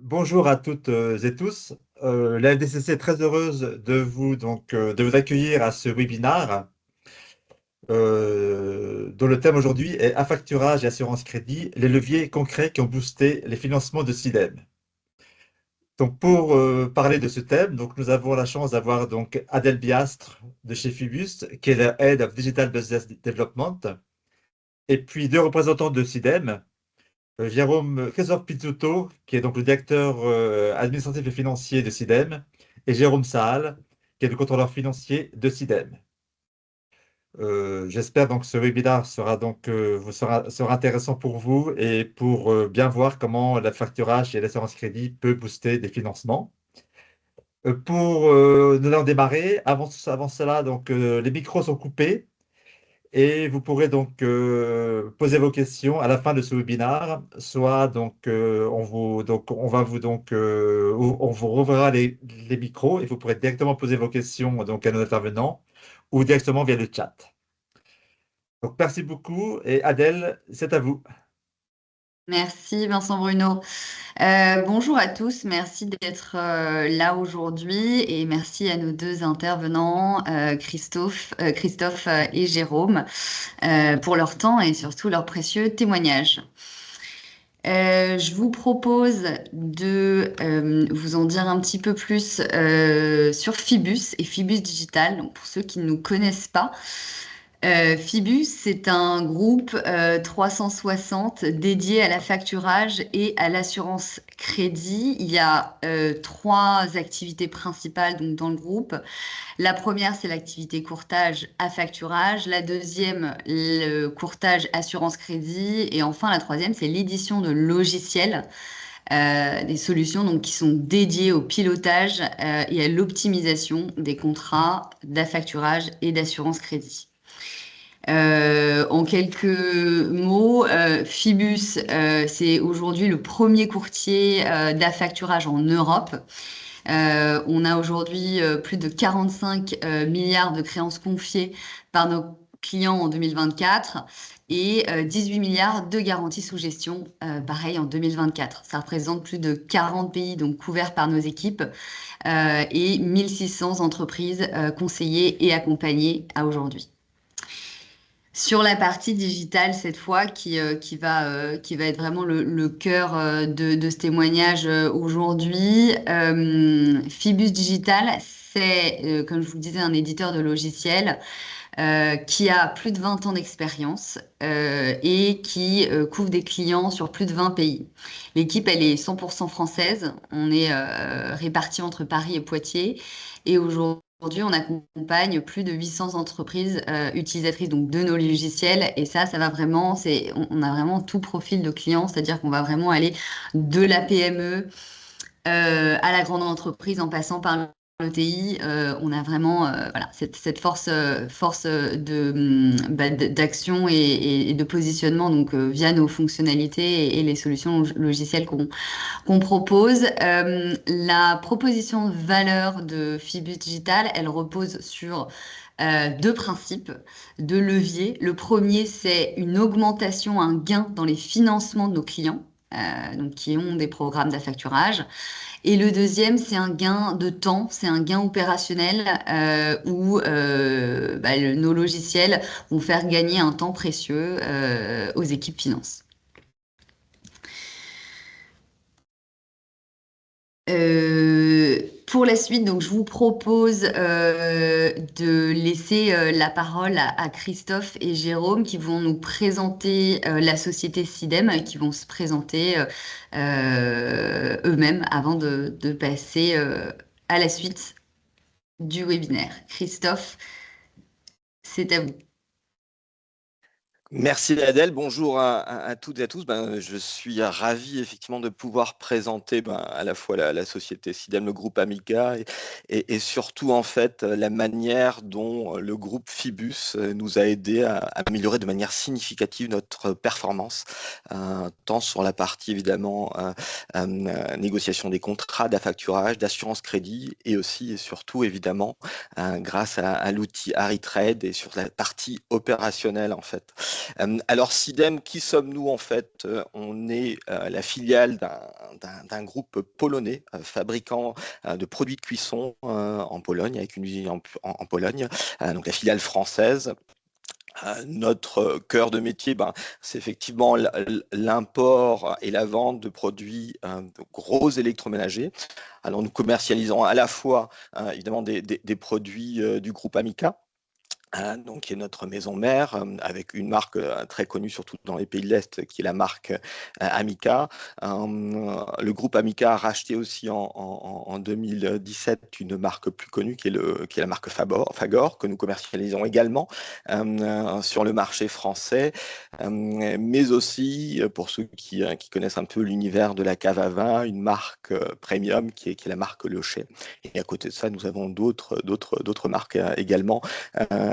Bonjour à toutes et tous. La LDCC est très heureuse de vous accueillir à ce webinaire dont le thème aujourd'hui est affacturage et assurance crédit, les leviers concrets qui ont boosté les financements de SIDEM. Donc pour parler de ce thème, nous avons la chance d'avoir Adèle Biastre de chez Phoebus, qui est la Head of Digital Business Development, et puis deux représentants de SIDEM, Jérôme Christophe Pizzuto, qui est donc le directeur administratif et financier de SIDEM, et Jérôme Saal, qui est le contrôleur financier de SIDEM. J'espère donc que ce webinaire sera intéressant pour vous et pour bien voir comment la facturage et l'assurance crédit peut booster des financements. Nous allons démarrer. Avant cela, les micros sont coupés. Et vous pourrez poser vos questions à la fin de ce webinaire. Soit on vous rouvrira les micros et vous pourrez directement poser vos questions à nos intervenants ou directement via le chat. Donc merci beaucoup et Adèle, c'est à vous. Merci Vincent Bruno. Bonjour à tous, merci d'être là aujourd'hui et merci à nos deux intervenants, Christophe et Jérôme, pour leur temps et surtout leurs précieux témoignages. Je vous propose de vous en dire un petit peu plus sur Phoebus et Phoebus Digital. Donc, pour ceux qui ne nous connaissent pas, Phoebus, c'est un groupe 360 dédié à la facturage et à l'assurance crédit. Il y a trois activités principales dans le groupe. La première, c'est l'activité courtage à facturage. La deuxième, le courtage assurance crédit. Et enfin, la troisième, c'est l'édition de logiciels, des solutions qui sont dédiées au pilotage et à l'optimisation des contrats d'affacturage et d'assurance crédit. En quelques mots, Phoebus, c'est aujourd'hui le premier courtier d'affacturage en Europe. On a aujourd'hui plus de 45 milliards de créances confiées par nos clients en 2024 et 18 milliards de garanties sous gestion, pareil en 2024. Ça représente plus de 40 pays couverts par nos équipes et 1600 entreprises conseillées et accompagnées à aujourd'hui. Sur la partie digitale, cette fois, qui va être vraiment le cœur de ce témoignage aujourd'hui, Phoebus Digital, c'est, comme je vous le disais, un éditeur de logiciels qui a plus de 20 ans d'expérience et qui couvre des clients sur plus de 20 pays. L'équipe, elle est 100% française. On est répartis entre Paris et Poitiers. Et aujourd'hui, on accompagne plus de 800 entreprises utilisatrices de nos logiciels. Et ça va vraiment, on a vraiment tout profil de clients, c'est-à-dire qu'on va vraiment aller de la PME à la grande entreprise en passant par l'ETI. On a vraiment cette force d'action et de positionnement via nos fonctionnalités et les solutions logicielles qu'on propose. La proposition de valeur de Phoebus Digital, elle repose sur deux principes, deux leviers. Le premier, c'est une augmentation, un gain dans les financements de nos clients, qui ont des programmes d'affacturage. Et le deuxième, c'est un gain de temps, c'est un gain opérationnel où nos logiciels vont faire gagner un temps précieux aux équipes finance. Pour la suite, je vous propose de laisser la parole à Christophe et Jérôme qui vont nous présenter la société SIDEM, qui vont se présenter eux-mêmes avant de passer à la suite du webinaire. Christophe, c'est à vous. Merci Adèle, bonjour à toutes et à tous. Je suis ravi effectivement de pouvoir présenter à la fois la société SIDEM, le groupe Amica et surtout en fait la manière dont le groupe Phoebus nous a aidé à améliorer de manière significative notre performance, tant sur la partie évidemment négociation des contrats, d'affacturage, d'assurance crédit et aussi et surtout évidemment grâce à l'outil Harry Trade et sur la partie opérationnelle en fait. Alors, Sidem, qui sommes-nous en fait? On est la filiale d'un groupe polonais, fabricant de produits de cuisson en Pologne, avec une usine en Pologne, donc la filiale française. Notre cœur de métier, c'est effectivement l'import et la vente de produits de gros électroménagers. Alors, nous commercialisons à la fois, évidemment, des produits du groupe Amica, donc, qui est notre maison mère, avec une marque très connue, surtout dans les pays de l'Est, qui est la marque Amica. Le groupe Amica a racheté aussi en 2017 une marque plus connue, qui est la marque Fagor, que nous commercialisons également sur le marché français, mais aussi, pour ceux qui connaissent un peu l'univers de la cave à vin, une marque premium qui est la marque Locher. Et à côté de ça, nous avons d'autres marques également,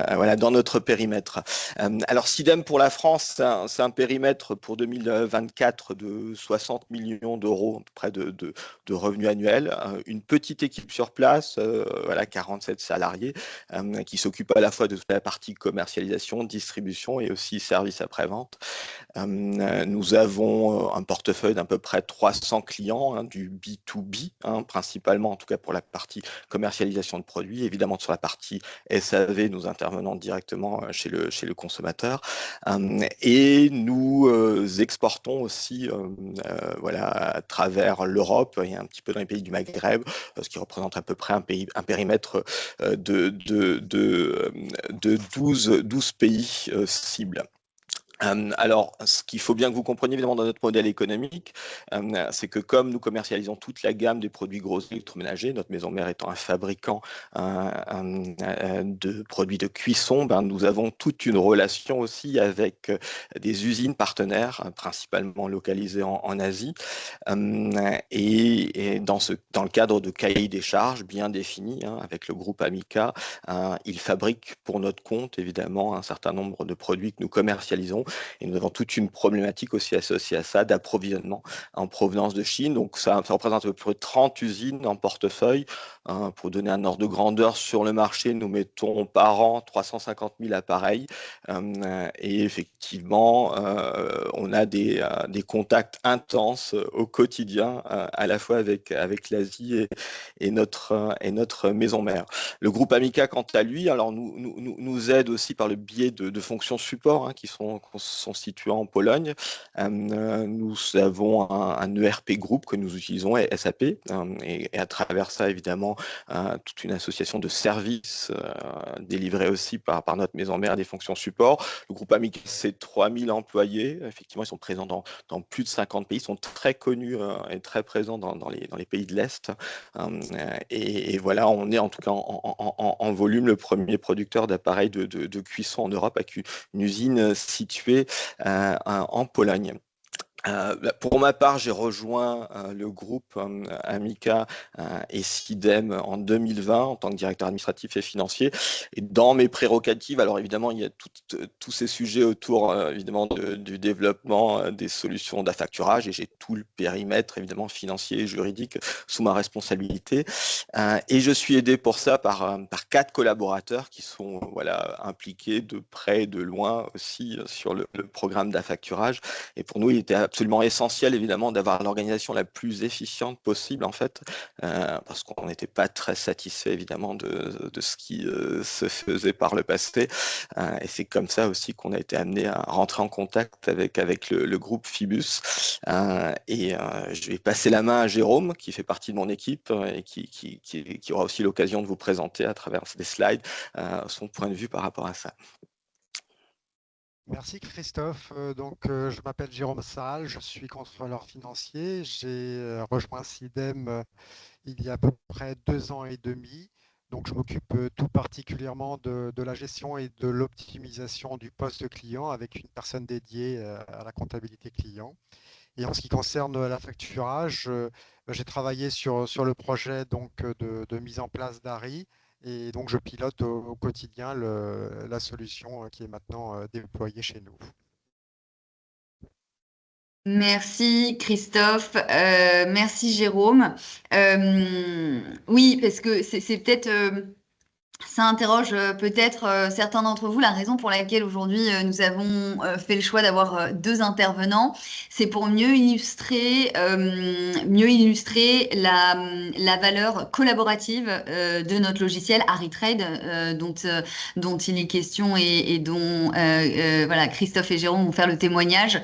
voilà, dans notre périmètre. Alors, Sidem pour la France, c'est un périmètre pour 2024 de 60 millions d'euros, à peu près de revenus annuels. Une petite équipe sur place, voilà, 47 salariés, qui s'occupe à la fois de toute la partie commercialisation, distribution et aussi service après-vente. Nous avons un portefeuille d'à peu près 300 clients, du B2B, principalement, en tout cas pour la partie commercialisation de produits. Évidemment, sur la partie SAV, nous intervenons directement chez le consommateur. Et nous exportons aussi voilà, à travers l'Europe et un petit peu dans les pays du Maghreb, ce qui représente à peu près un périmètre de 12 pays cibles. Alors, ce qu'il faut bien que vous compreniez évidemment dans notre modèle économique, c'est que comme nous commercialisons toute la gamme des produits gros électroménagers, notre maison mère étant un fabricant de produits de cuisson, nous avons toute une relation aussi avec des usines partenaires, principalement localisées en Asie, et dans le cadre de cahiers des charges bien définis, avec le groupe Amica, ils fabriquent pour notre compte évidemment un certain nombre de produits que nous commercialisons. Et nous avons toute une problématique aussi associée à ça d'approvisionnement en provenance de Chine. Donc ça représente à peu près 30 usines en portefeuille. Pour donner un ordre de grandeur sur le marché, nous mettons par an 350 000 appareils. Et effectivement, on a des contacts intenses au quotidien, à la fois avec l'Asie et notre maison mère. Le groupe Amica, quant à lui, alors nous aide aussi par le biais de fonctions support qui sont situées en Pologne. Nous avons un ERP groupe que nous utilisons, SAP, et à travers ça, évidemment, toute une association de services délivrés aussi par notre maison mère des fonctions support. Le groupe Amica, c'est 3000 employés. Effectivement, ils sont présents dans plus de 50 pays. Ils sont très connus et très présents dans les pays de l'Est. Et voilà, on est en tout cas en volume le premier producteur d'appareils de cuisson en Europe, avec une usine située en Pologne. Pour ma part, j'ai rejoint le groupe Amica et Sidem en 2020 en tant que directeur administratif et financier. Et dans mes prérogatives, alors évidemment, il y a tous ces sujets autour évidemment du développement des solutions d'affacturage, et j'ai tout le périmètre évidemment financier et juridique sous ma responsabilité. Et je suis aidé pour ça par 4 collaborateurs qui sont voilà, impliqués de près et de loin aussi sur le programme d'affacturage. Et pour nous, il était absolument essentiel, évidemment, d'avoir l'organisation la plus efficiente possible, en fait, parce qu'on n'était pas très satisfait, évidemment, de ce qui se faisait par le passé. Et c'est comme ça aussi qu'on a été amené à rentrer en contact avec le groupe Fibus. Je vais passer la main à Jérôme, qui fait partie de mon équipe et qui aura aussi l'occasion de vous présenter à travers des slides son point de vue par rapport à ça. Merci Christophe. Je m'appelle Jérôme Salle, je suis contrôleur financier. J'ai rejoint Sidem il y a à peu près 2 ans et demi. Donc, je m'occupe tout particulièrement de la gestion et de l'optimisation du poste client avec une personne dédiée à la comptabilité client. Et en ce qui concerne la facturage, j'ai travaillé sur le projet de mise en place d'ARI. Et donc, je pilote au quotidien la solution qui est maintenant déployée chez nous. Merci Christophe, merci Jérôme. Oui, parce que c'est peut-être Ça interroge peut-être certains d'entre vous. La raison pour laquelle aujourd'hui nous avons fait le choix d'avoir deux intervenants, c'est pour mieux illustrer la valeur collaborative de notre logiciel AriTrade, dont il est question et dont voilà, Christophe et Jérôme vont faire le témoignage.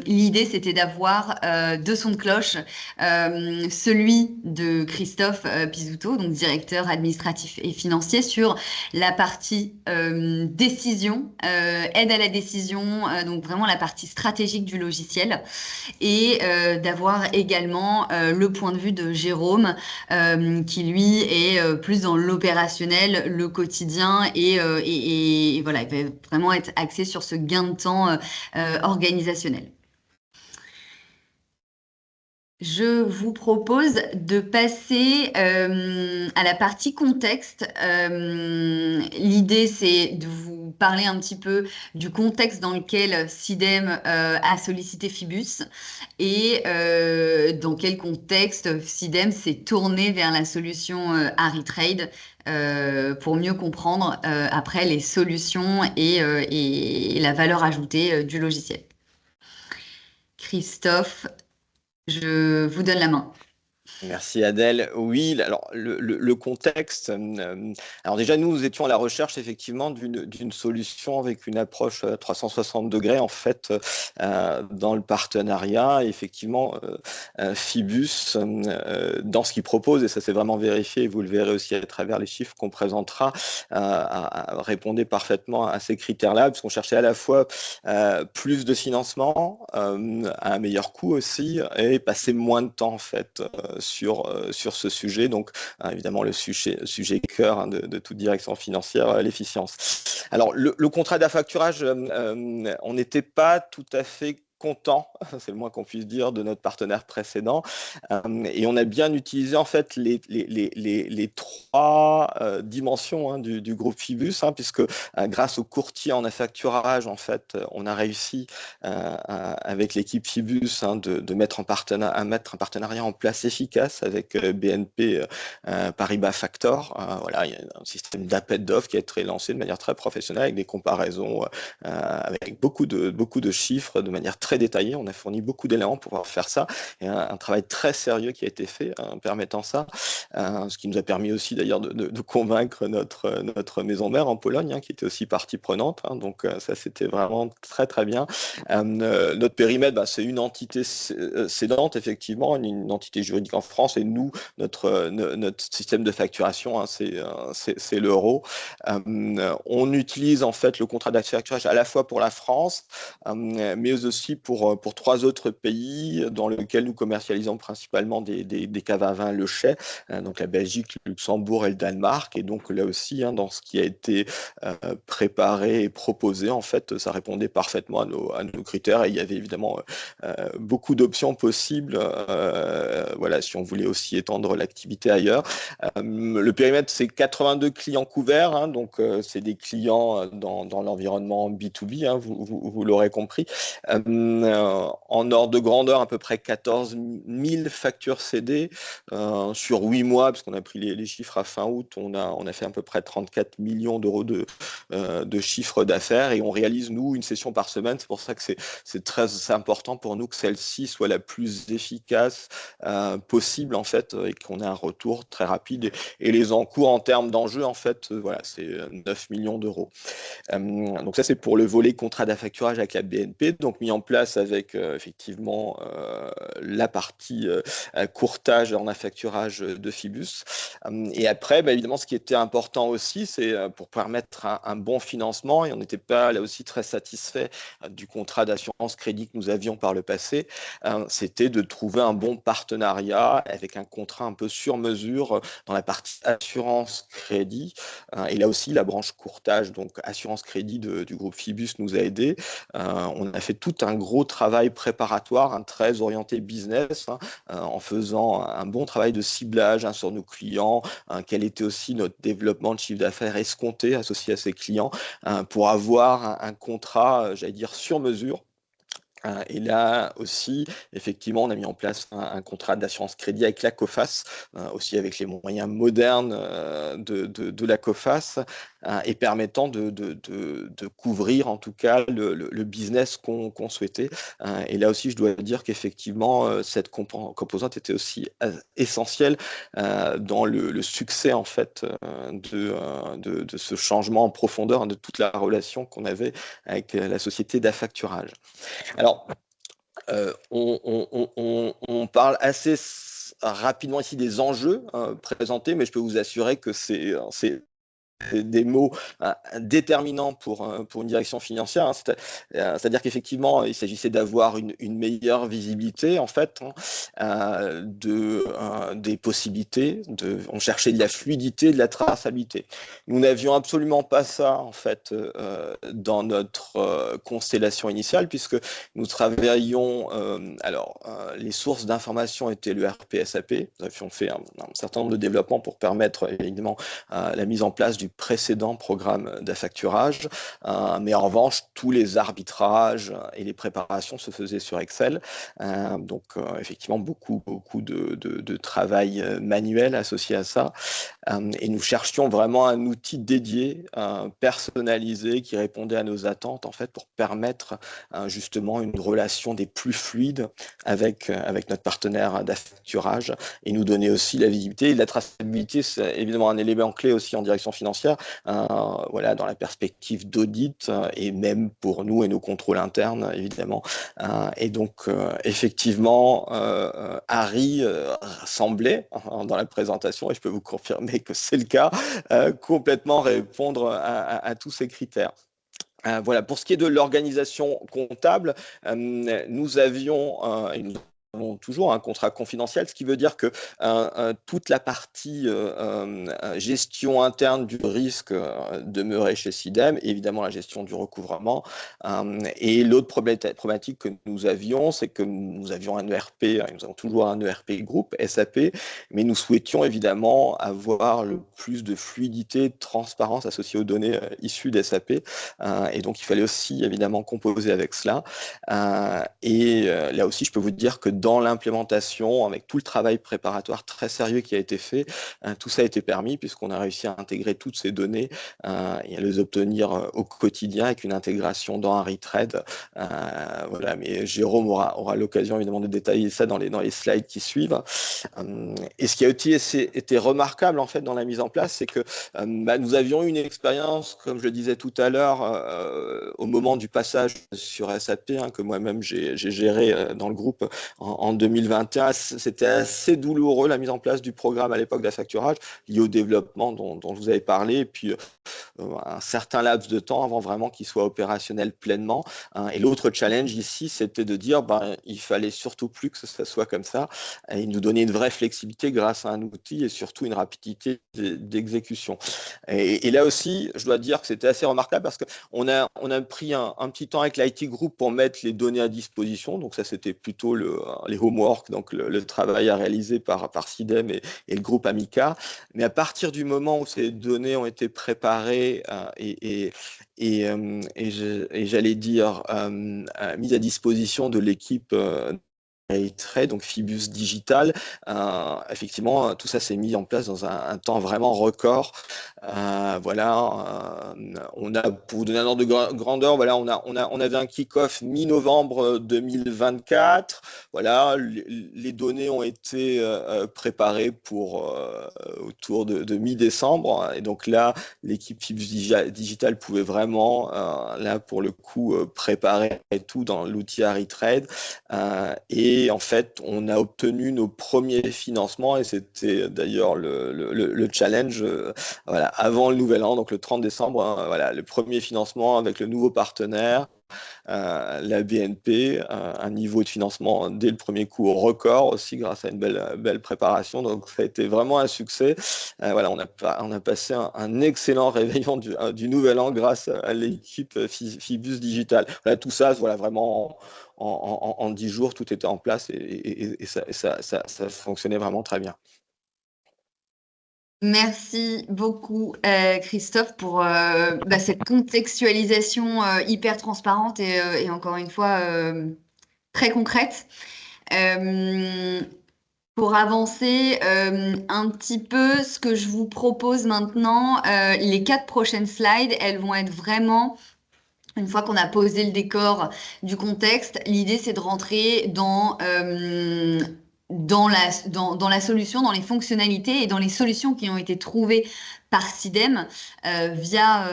L'idée, c'était d'avoir deux sons de cloche, celui de Christophe Pizzuto, donc directeur administratif et financier, sur la partie décision, aide à la décision, donc vraiment la partie stratégique du logiciel, et d'avoir également le point de vue de Jérôme, qui lui est plus dans l'opérationnel, le quotidien, et voilà, il va vraiment être axé sur ce gain de temps organisationnel. Je vous propose de passer à la partie contexte. L'idée, c'est de vous parler un petit peu du contexte dans lequel SIDEM a sollicité Phoebus et dans quel contexte SIDEM s'est tourné vers la solution AriTrade pour mieux comprendre après les solutions et la valeur ajoutée du logiciel. Christophe, je vous donne la main. Merci Adèle. Oui, alors le contexte, alors déjà nous étions à la recherche effectivement d'une solution avec une approche 360 degrés en fait dans le partenariat. Effectivement, Phoebus, dans ce qu'il propose, et ça s'est vraiment vérifié, et vous le verrez aussi à travers les chiffres qu'on présentera, répondait parfaitement à ces critères-là, puisqu'on cherchait à la fois plus de financement, à un meilleur coût aussi, et passer moins de temps en fait sur ce sujet. Donc, évidemment, le sujet cœur de toute direction financière, l'efficience. Alors, le contrat d'affacturage, on n'était pas tout à fait content, c'est le moins qu'on puisse dire, de notre partenaire précédent. Et on a bien utilisé en fait les trois dimensions du groupe Phoebus, puisque grâce au courtier en affacturage, en fait, on a réussi avec l'équipe Phoebus de mettre un partenariat en place efficace avec BNP Paribas Factor. Voilà, il y a un système d'appel d'offres qui a été lancé de manière très professionnelle avec des comparaisons, avec beaucoup de chiffres de manière très détaillée. On a fourni beaucoup d'éléments pour pouvoir faire ça, et un travail très sérieux qui a été fait permettant ça, ce qui nous a permis aussi d'ailleurs de convaincre notre maison mère en Pologne, qui était aussi partie prenante. Donc ça, c'était vraiment très très bien. Notre périmètre, c'est une entité cédante, effectivement, une entité juridique en France, et nous, notre système de facturation, c'est l'euro. On utilise en fait le contrat d'affacturage à la fois pour la France, mais aussi pour trois autres pays dans lesquels nous commercialisons principalement des caves à vin Le Chai, donc la Belgique, le Luxembourg et le Danemark. Et donc là aussi, dans ce qui a été préparé et proposé, en fait, ça répondait parfaitement à nos critères, et il y avait évidemment beaucoup d'options possibles, voilà, si on voulait aussi étendre l'activité ailleurs. Le périmètre, c'est 82 clients couverts, donc c'est des clients dans l'environnement B2B, vous l'aurez compris. En ordre de grandeur, à peu près 14 000 factures cédées sur 8 mois, parce qu'on a pris les chiffres à fin août, on a fait à peu près 34 millions d'euros de chiffre d'affaires, et on réalise, nous, une session par semaine. C'est pour ça que c'est très important pour nous que celle-ci soit la plus efficace possible, en fait, et qu'on ait un retour très rapide. Et les encours en termes d'enjeux, en fait, voilà, c'est 9 millions d'euros. Donc ça, c'est pour le volet contrat d'affacturage avec la BNP, donc mis en place avec effectivement la partie courtage en affacturage de Phoebus. Et après, évidemment, ce qui était important aussi, c'est pour permettre un bon financement, et on n'était pas là aussi très satisfait du contrat d'assurance crédit que nous avions par le passé, c'était de trouver un bon partenariat avec un contrat un peu sur mesure dans la partie assurance crédit. Et là aussi, la branche courtage, donc assurance crédit du groupe Phoebus, nous a aidés. On a fait tout un gros travail préparatoire, très orienté business, en faisant un bon travail de ciblage sur nos clients, quel était aussi notre développement de chiffre d'affaires escompté associé à ces clients, pour avoir un contrat, j'allais dire, sur mesure, Et là aussi, effectivement, on a mis en place un contrat d'assurance crédit avec la COFAS, aussi avec les moyens modernes de la COFAS, et permettant de couvrir en tout cas le business qu'on souhaitait. Et là aussi, je dois dire qu'effectivement, cette composante était aussi essentielle dans le succès en fait de ce changement en profondeur, hein, de toute la relation qu'on avait avec la société d'affacturage. Alors, on parle assez rapidement ici des enjeux présentés, mais je peux vous assurer que c'est des mots déterminants pour une direction financière, hein. C'est-à-dire qu'effectivement, il s'agissait d'avoir une meilleure visibilité, en fait, hein, des possibilités. On cherchait de la fluidité, de la traçabilité. Nous n'avions absolument pas ça, en fait, dans notre constellation initiale, puisque nous travaillions, les sources d'information étaient le RP SAP. Nous avions fait un certain nombre de développements pour permettre, évidemment, la mise en place du précédent programme d'affacturage, mais en revanche, tous les arbitrages et les préparations se faisaient sur Excel. Donc, effectivement, beaucoup de travail manuel associé à ça. Et nous cherchions vraiment un outil dédié, personnalisé, qui répondait à nos attentes, en fait, pour permettre justement une relation des plus fluides avec notre partenaire d'affacturage et nous donner aussi la visibilité et la traçabilité. C'est évidemment un élément clé aussi en direction financière, voilà, dans la perspective d'audit et même pour nous et nos contrôles internes, évidemment. Et donc, effectivement, Harry semblait, dans la présentation, et je peux vous confirmer que c'est le cas, complètement répondre à tous ces critères. Voilà, pour ce qui est de l'organisation comptable, nous avions, et nous avons toujours un contrat confidentiel, ce qui veut dire que toute la partie gestion interne du risque demeurait chez SIDEM, et évidemment la gestion du recouvrement. Et l'autre problématique que nous avions, c'est que nous avions un ERP, et nous avons toujours un ERP groupe, SAP, mais nous souhaitions évidemment avoir le plus de fluidité, de transparence associée aux données issues d'SAP. Et donc, il fallait aussi évidemment composer avec cela. Là aussi, je peux vous dire que dans l'implémentation, avec tout le travail préparatoire très sérieux qui a été fait, tout ça a été permis puisqu'on a réussi à intégrer toutes ces données et à les obtenir au quotidien avec une intégration dans Harrytrade. Voilà, mais Jérôme aura l'occasion évidemment de détailler ça dans les slides qui suivent. Et ce qui a été remarquable en fait dans la mise en place, c'est que nous avions eu une expérience, comme je le disais tout à l'heure, au moment du passage sur SAP, hein, que moi-même j'ai géré dans le groupe en 2021. C'était assez douloureux la mise en place du programme à l'époque d'affacturage, lié au développement dont je vous avais parlé, et puis un certain laps de temps avant vraiment qu'il soit opérationnel pleinement. Hein. Et l'autre challenge ici, c'était de dire il fallait surtout plus que ça soit comme ça, et nous donner une vraie flexibilité grâce à un outil et surtout une rapidité d'exécution. Et là aussi, je dois dire que c'était assez remarquable parce qu'on a pris un petit temps avec l'IT Group pour mettre les données à disposition. Donc ça, c'était plutôt les homework, donc le travail à réaliser par SIDEM et le groupe Amica. Mais à partir du moment où ces données ont été préparées et j'allais dire mises à disposition de l'équipe Trade, donc Phoebus Digital, effectivement, tout ça s'est mis en place dans un temps vraiment record. Voilà, pour vous donner un ordre de grandeur, voilà, on avait un kick-off mi-novembre 2024. Voilà, les données ont été préparées pour autour de mi-décembre. Et donc là, l'équipe Phoebus Digital pouvait vraiment, là, pour le coup, préparer tout dans l'outil Harrytrade. Et en fait, on a obtenu nos premiers financements et c'était d'ailleurs le challenge voilà, avant le nouvel an, donc le 30 décembre, hein, voilà, le premier financement avec le nouveau partenaire. La BNP, un niveau de financement dès le premier coup au record aussi grâce à une belle préparation. Donc ça a été vraiment un succès. Voilà, on a passé un excellent réveillon du nouvel an grâce à l'équipe Phoebus Digital. Voilà, tout ça, voilà, vraiment en 10 jours, tout était en place et ça fonctionnait vraiment très bien. Merci beaucoup, Christophe, pour cette contextualisation hyper transparente et encore une fois très concrètes. Pour avancer un petit peu, ce que je vous propose maintenant, les 4 prochaines slides, elles vont être vraiment, une fois qu'on a posé le décor du contexte, l'idée c'est de rentrer dans la solution, dans les fonctionnalités et dans les solutions qui ont été trouvées par SIDEM via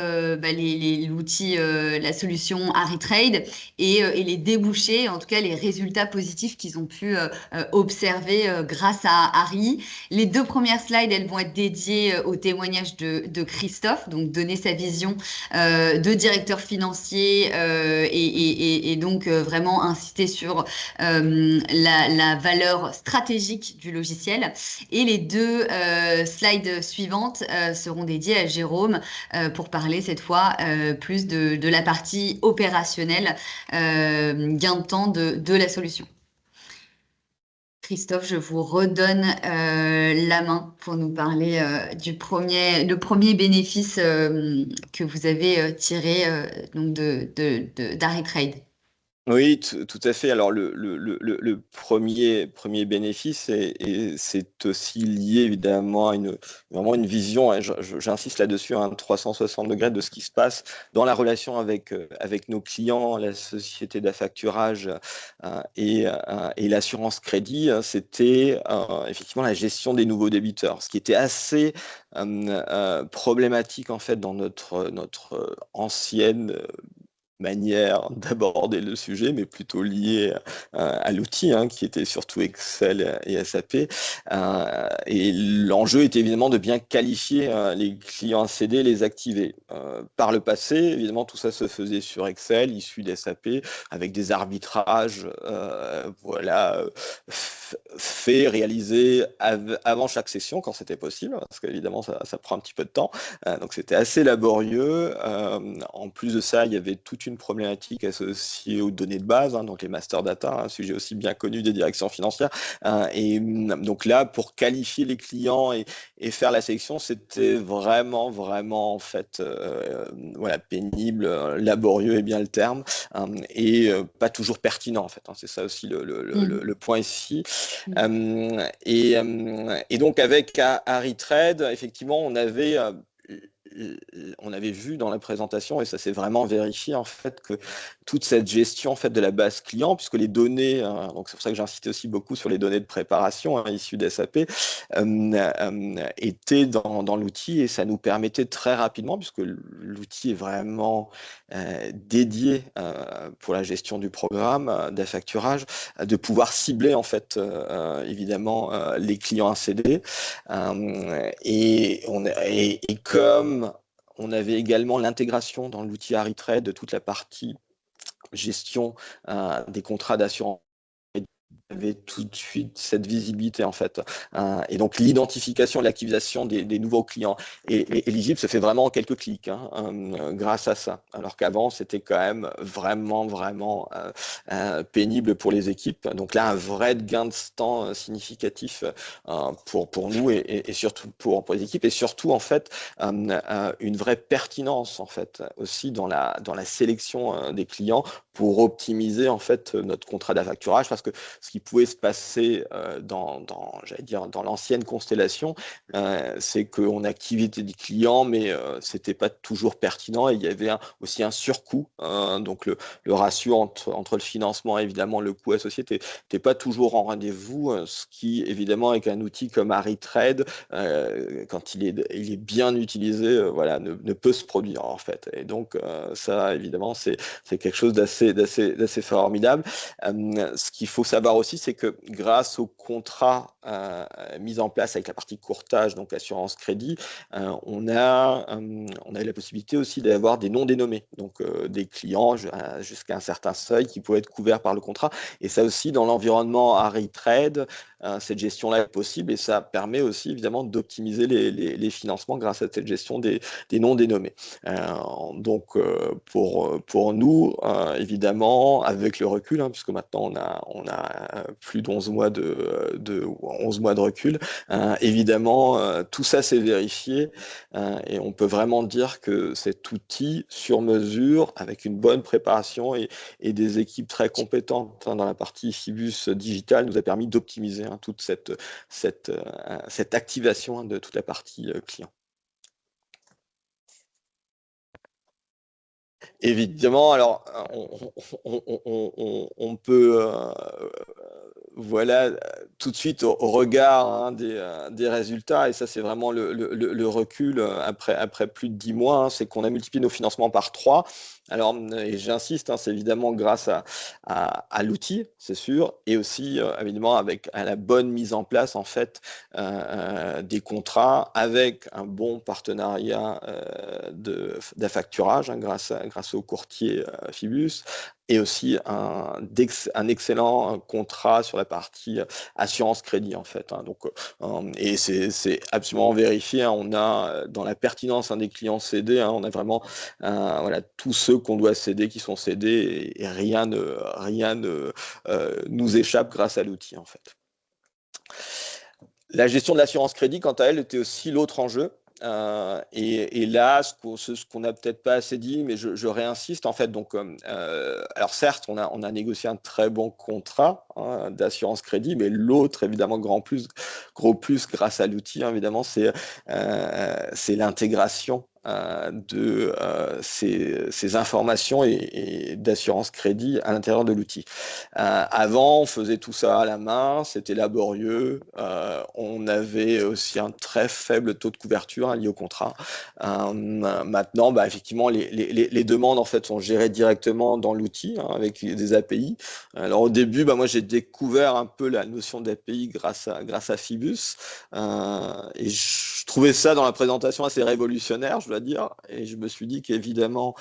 l'outil, la solution AriTrade et les débouchés, en tout cas les résultats positifs qu'ils ont pu observer grâce à Ari. Les 2 premières slides, elles vont être dédiées au témoignage de Christophe, donc donner sa vision de directeur financier et donc vraiment insister sur la valeur stratégique du logiciel. Et les 2 slides suivantes seront dédiées à Jérôme pour parler cette fois plus de la partie opérationnelle, gain de temps de la solution. Christophe, je vous redonne la main pour nous parler le premier bénéfice que vous avez tiré donc d'AriTrade. Oui, tout à fait. Alors, le premier bénéfice, et c'est aussi lié évidemment à vraiment une vision, et j'insiste là-dessus, un 360 degrés de ce qui se passe dans la relation avec nos clients, la société d'affacturage et l'assurance crédit. C'était effectivement la gestion des nouveaux débiteurs, ce qui était assez problématique en fait dans notre ancienne manière d'aborder le sujet, mais plutôt lié à l'outil, qui était surtout Excel et SAP. Et l'enjeu est évidemment de bien qualifier les clients CD, les activer. Par le passé, évidemment, tout ça se faisait sur Excel, issu d'SAP, avec des arbitrages faits, réalisés avant chaque session, quand c'était possible, parce qu'évidemment, ça prend un petit peu de temps. Donc, c'était assez laborieux. En plus de ça, il y avait toute une problématique associée aux données de base, donc les master data, un sujet aussi bien connu des directions financières. Et donc là, pour qualifier les clients et faire la sélection, c'était vraiment, vraiment en fait, pénible, laborieux est bien le terme, et pas toujours pertinent en fait. C'est ça aussi le point ici. Et donc avec AriTrade, effectivement, on avait vu dans la présentation, et ça s'est vraiment vérifié en fait, que toute cette gestion en fait de la base client, puisque les données, donc c'est pour ça que j'insistais aussi beaucoup sur les données de préparation issues d'SAP, étaient dans l'outil, et ça nous permettait très rapidement, puisque l'outil est vraiment dédié pour la gestion du programme d'affacturage, de pouvoir cibler en fait évidemment les clients ACD. Et comme on avait également l'intégration dans l'outil AriTrade de toute la partie gestion des contrats d'assurance, avait tout de suite cette visibilité en fait, et donc l'identification et l'activation des nouveaux clients éligibles se fait vraiment en quelques clics, grâce à ça, alors qu'avant c'était quand même vraiment pénible pour les équipes. Donc là, un vrai gain de temps significatif pour nous et surtout pour les équipes, et surtout en fait une vraie pertinence en fait aussi dans la sélection des clients, pour optimiser en fait notre contrat d'affacturage, parce que ce qui pouvait se passer j'allais dire, dans l'ancienne constellation, c'est qu'on activait des clients, mais c'était pas toujours pertinent, et il y avait aussi un surcoût. Donc le ratio entre le financement et évidemment le coût associé n'était pas toujours en rendez-vous, ce qui évidemment avec un outil comme AriTrade, quand il est bien utilisé, ne peut se produire en fait. Et donc ça évidemment c'est quelque chose d'assez formidable. Ce qu'il faut savoir aussi, c'est que grâce au contrat mis en place avec la partie courtage, donc assurance crédit, on a la possibilité aussi d'avoir des non dénommés, donc des clients jusqu'à un certain seuil qui pouvaient être couverts par le contrat. Et ça aussi, dans l'environnement AriTrade, cette gestion-là est possible et ça permet aussi évidemment d'optimiser les financements grâce à cette gestion des non dénommés. Donc pour nous, évidemment, avec le recul, puisque maintenant on a plus d'11 mois de 11 mois de recul, évidemment, tout ça s'est vérifié et on peut vraiment dire que cet outil sur mesure, avec une bonne préparation et des équipes très compétentes dans la partie Fibus Digital, nous a permis d'optimiser toute cette activation de toute la partie client. Évidemment, alors on peut voilà tout de suite au regard des résultats, et ça c'est vraiment le recul après plus de 10 mois, c'est qu'on a multiplié nos financements par 3. Alors, et j'insiste, c'est évidemment grâce à l'outil, c'est sûr, et aussi évidemment à la bonne mise en place en fait des contrats avec un bon partenariat d'affacturage grâce au courtier Fibus, et aussi un excellent contrat sur la partie assurance crédit en fait. Donc, et c'est absolument vérifié. On a dans la pertinence des clients cédés, on a vraiment voilà, tous ceux qu'on doit céder qui sont cédés et rien ne nous échappe grâce à l'outil en fait. La gestion de l'assurance crédit, quant à elle, était aussi l'autre enjeu. Et là, ce qu'on n'a peut-être pas assez dit, mais je réinsiste en fait. Donc, alors certes, on a négocié un très bon contrat d'assurance crédit, mais l'autre, évidemment, gros plus grâce à l'outil, évidemment, c'est l'intégration de ces informations et d'assurance crédit à l'intérieur de l'outil. Avant, on faisait tout ça à la main, c'était laborieux, on avait aussi un très faible taux de couverture lié au contrat. Maintenant, effectivement, les demandes en fait sont gérées directement dans l'outil avec des API. Alors au début, moi j'ai découvert un peu la notion d'API grâce à Fibus, et je trouvais ça dans la présentation assez révolutionnaire, je dois dire, et je me suis dit qu'évidemment,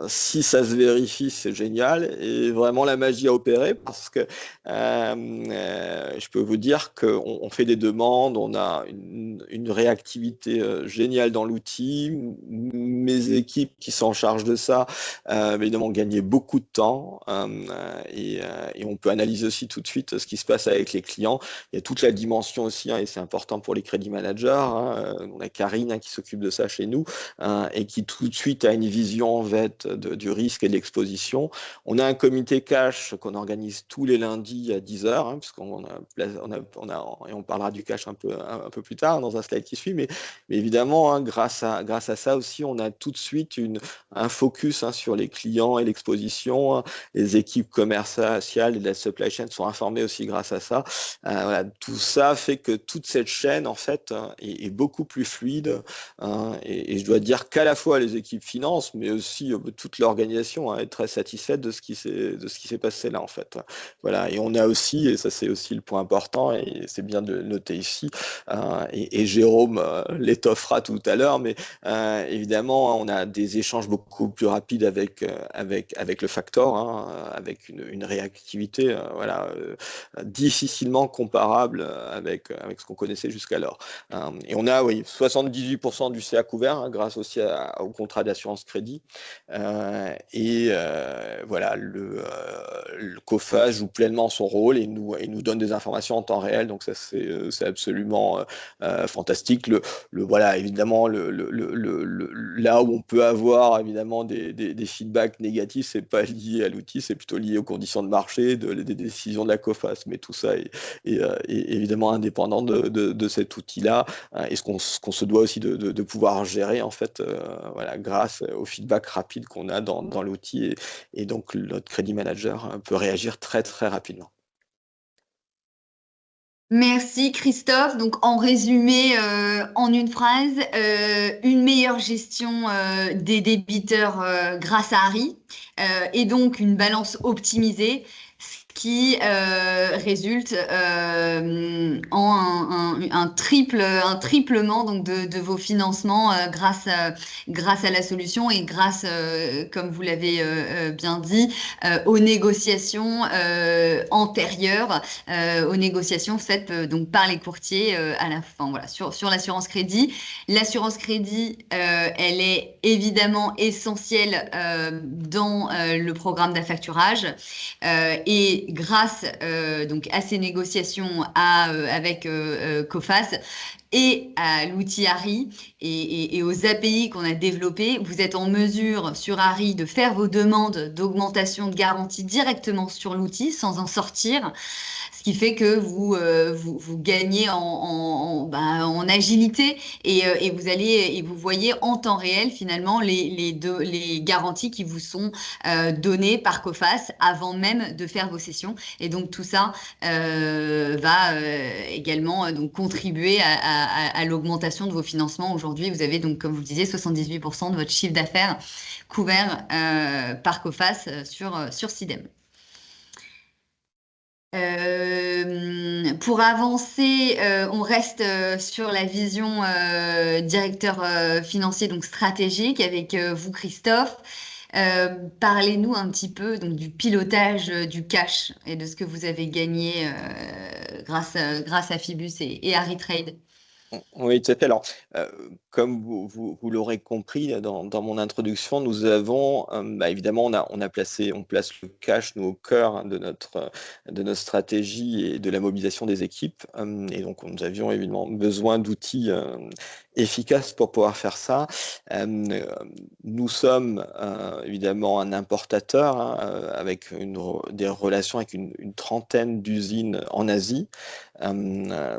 si ça se vérifie, c'est génial, et vraiment la magie a opéré, parce que je peux vous dire qu'on fait des demandes, on a une réactivité géniale dans l'outil. Mes équipes qui sont en charge de ça, évidemment, ont gagné beaucoup de temps, et on peut analyser aussi tout de suite ce qui se passe avec les clients. Il y a toute la dimension aussi, et c'est important pour les crédit managers. On a Karine qui s'occupe de ça chez nous, et qui tout de suite a une vision en fait du risque et de l'exposition. On a un comité cash qu'on organise tous les lundis à 10h, puisqu'on et on parlera du cash un peu plus tard dans un slide qui suit, mais évidemment, grâce à ça aussi, on a tout de suite un focus sur les clients et l'exposition. Les équipes commerciales et de la supply chain sont informées aussi grâce à ça. Voilà, tout ça fait que toute cette chaîne en fait est beaucoup plus fluide, et je dois dire qu'à la fois les équipes finance, mais aussi toute l'organisation est très satisfaite de ce qui s'est passé là en fait. Voilà, et on a aussi, et ça c'est aussi le point important, et c'est bien de noter ici, et Jérôme l'étoffera tout à l'heure, mais évidemment on a des échanges beaucoup plus rapides avec le Factor, avec une réactivité difficilement comparable avec ce qu'on connaissait jusqu'alors. Et on a 78% du CA couvert grâce aussi au contrat d'assurance crédit. Et voilà, le COFA joue pleinement son rôle et nous donne des informations en temps réel. Donc ça, c'est absolument fantastique. Voilà, évidemment, là où on peut avoir évidemment des feedbacks négatifs, c'est pas lié à l'outil, c'est plutôt lié aux conditions de marché, des décisions de la COFAS. Mais tout ça est évidemment indépendant de cet outil-là, et ce qu'on se doit aussi de pouvoir gérer en fait, voilà, grâce au feedback rapide qu'on a dans l'outil, et donc notre crédit manager peut réagir très très rapidement. Merci Christophe. Donc en résumé, en une phrase, une meilleure gestion des débiteurs grâce à Harry, et donc une balance optimisée, ce qui résulte en un triplement donc de vos financements grâce à la solution et grâce, comme vous l'avez bien dit, aux négociations antérieures, aux négociations faites donc par les courtiers à la fin. Voilà, sur l'assurance crédit. L'assurance crédit, elle est évidemment essentielle dans le programme d'affacturage et grâce donc à ces négociations avec Coface et à l'outil Harry et aux API qu'on a développés, vous êtes en mesure sur Harry de faire vos demandes d'augmentation de garantie directement sur l'outil sans en sortir. Ce qui fait que vous gagnez en agilité et vous voyez en temps réel finalement les garanties qui vous sont données par Coface avant même de faire vos sessions. Et donc tout ça va également donc contribuer à l'augmentation de vos financements. Aujourd'hui, vous avez donc, comme vous le disiez, 78% de votre chiffre d'affaires couvert par Coface sur Sidem. Pour avancer, on reste sur la vision directeur financier, donc stratégique, avec vous, Christophe. Parlez-nous un petit peu donc, du pilotage du cash et de ce que vous avez gagné grâce à Phoebus et Harry Trade. Oui, tout à fait. Alors, comme vous l'aurez compris dans mon introduction, nous avons, évidemment, on place le cash, nous, au cœur hein, de notre stratégie et de la mobilisation des équipes. Et donc, nous avions évidemment besoin d'outils efficaces pour pouvoir faire ça. Nous sommes évidemment un importateur hein, avec des relations avec une trentaine d'usines en Asie.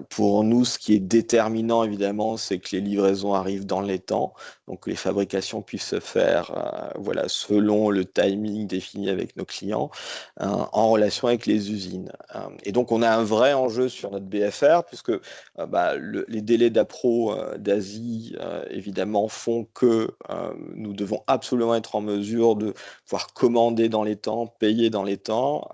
Pour nous, ce qui est déterminant, évidemment, c'est que les livraisons arrivent dans les temps, donc que les fabrications puissent se faire selon le timing défini avec nos clients, en relation avec les usines. Et donc, on a un vrai enjeu sur notre BFR, puisque les délais d'appro d'Asie, évidemment, font que nous devons absolument être en mesure de pouvoir commander dans les temps, payer dans les temps.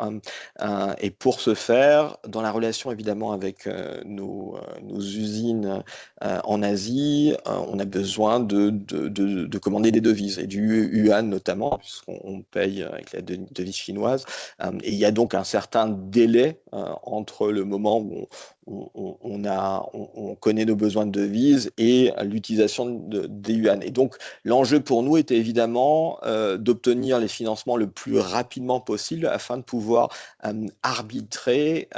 Et pour ce faire, dans la relation, évidemment, avec nos usines en Asie, on a besoin de commander des devises, et du yuan notamment, puisqu'on paye avec la devise chinoise. Et il y a donc un certain délai entre le moment où on connaît nos besoins de devises et l'utilisation des yuan. Et donc, l'enjeu pour nous était évidemment d'obtenir les financements le plus rapidement possible afin de pouvoir arbitrer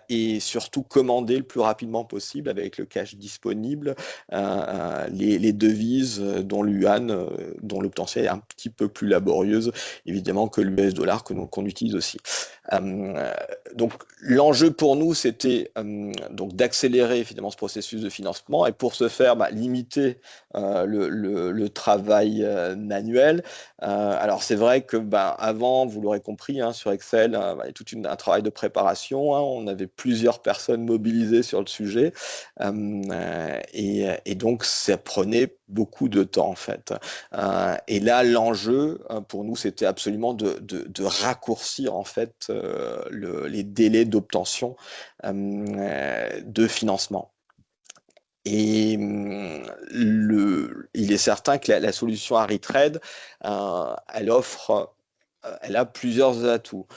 et surtout commander le plus rapidement possible avec le cash disponible les devises dont l'yuan, dont l'obtention est un petit peu plus laborieuse évidemment que l'US dollar qu'on utilise aussi. Donc l'enjeu pour nous c'était donc d'accélérer évidemment ce processus de financement et pour ce faire limiter le travail manuel. Alors c'est vrai que avant, vous l'aurez compris, hein, sur Excel, il y a tout un travail de préparation. Hein, on avait plusieurs personnes mobilisées sur le sujet et donc ça prenait beaucoup de temps en fait. Et là, l'enjeu pour nous, c'était absolument de raccourcir en fait les délais d'obtention de financement. Et il est certain que la solution Harry Trade, elle a plusieurs atouts.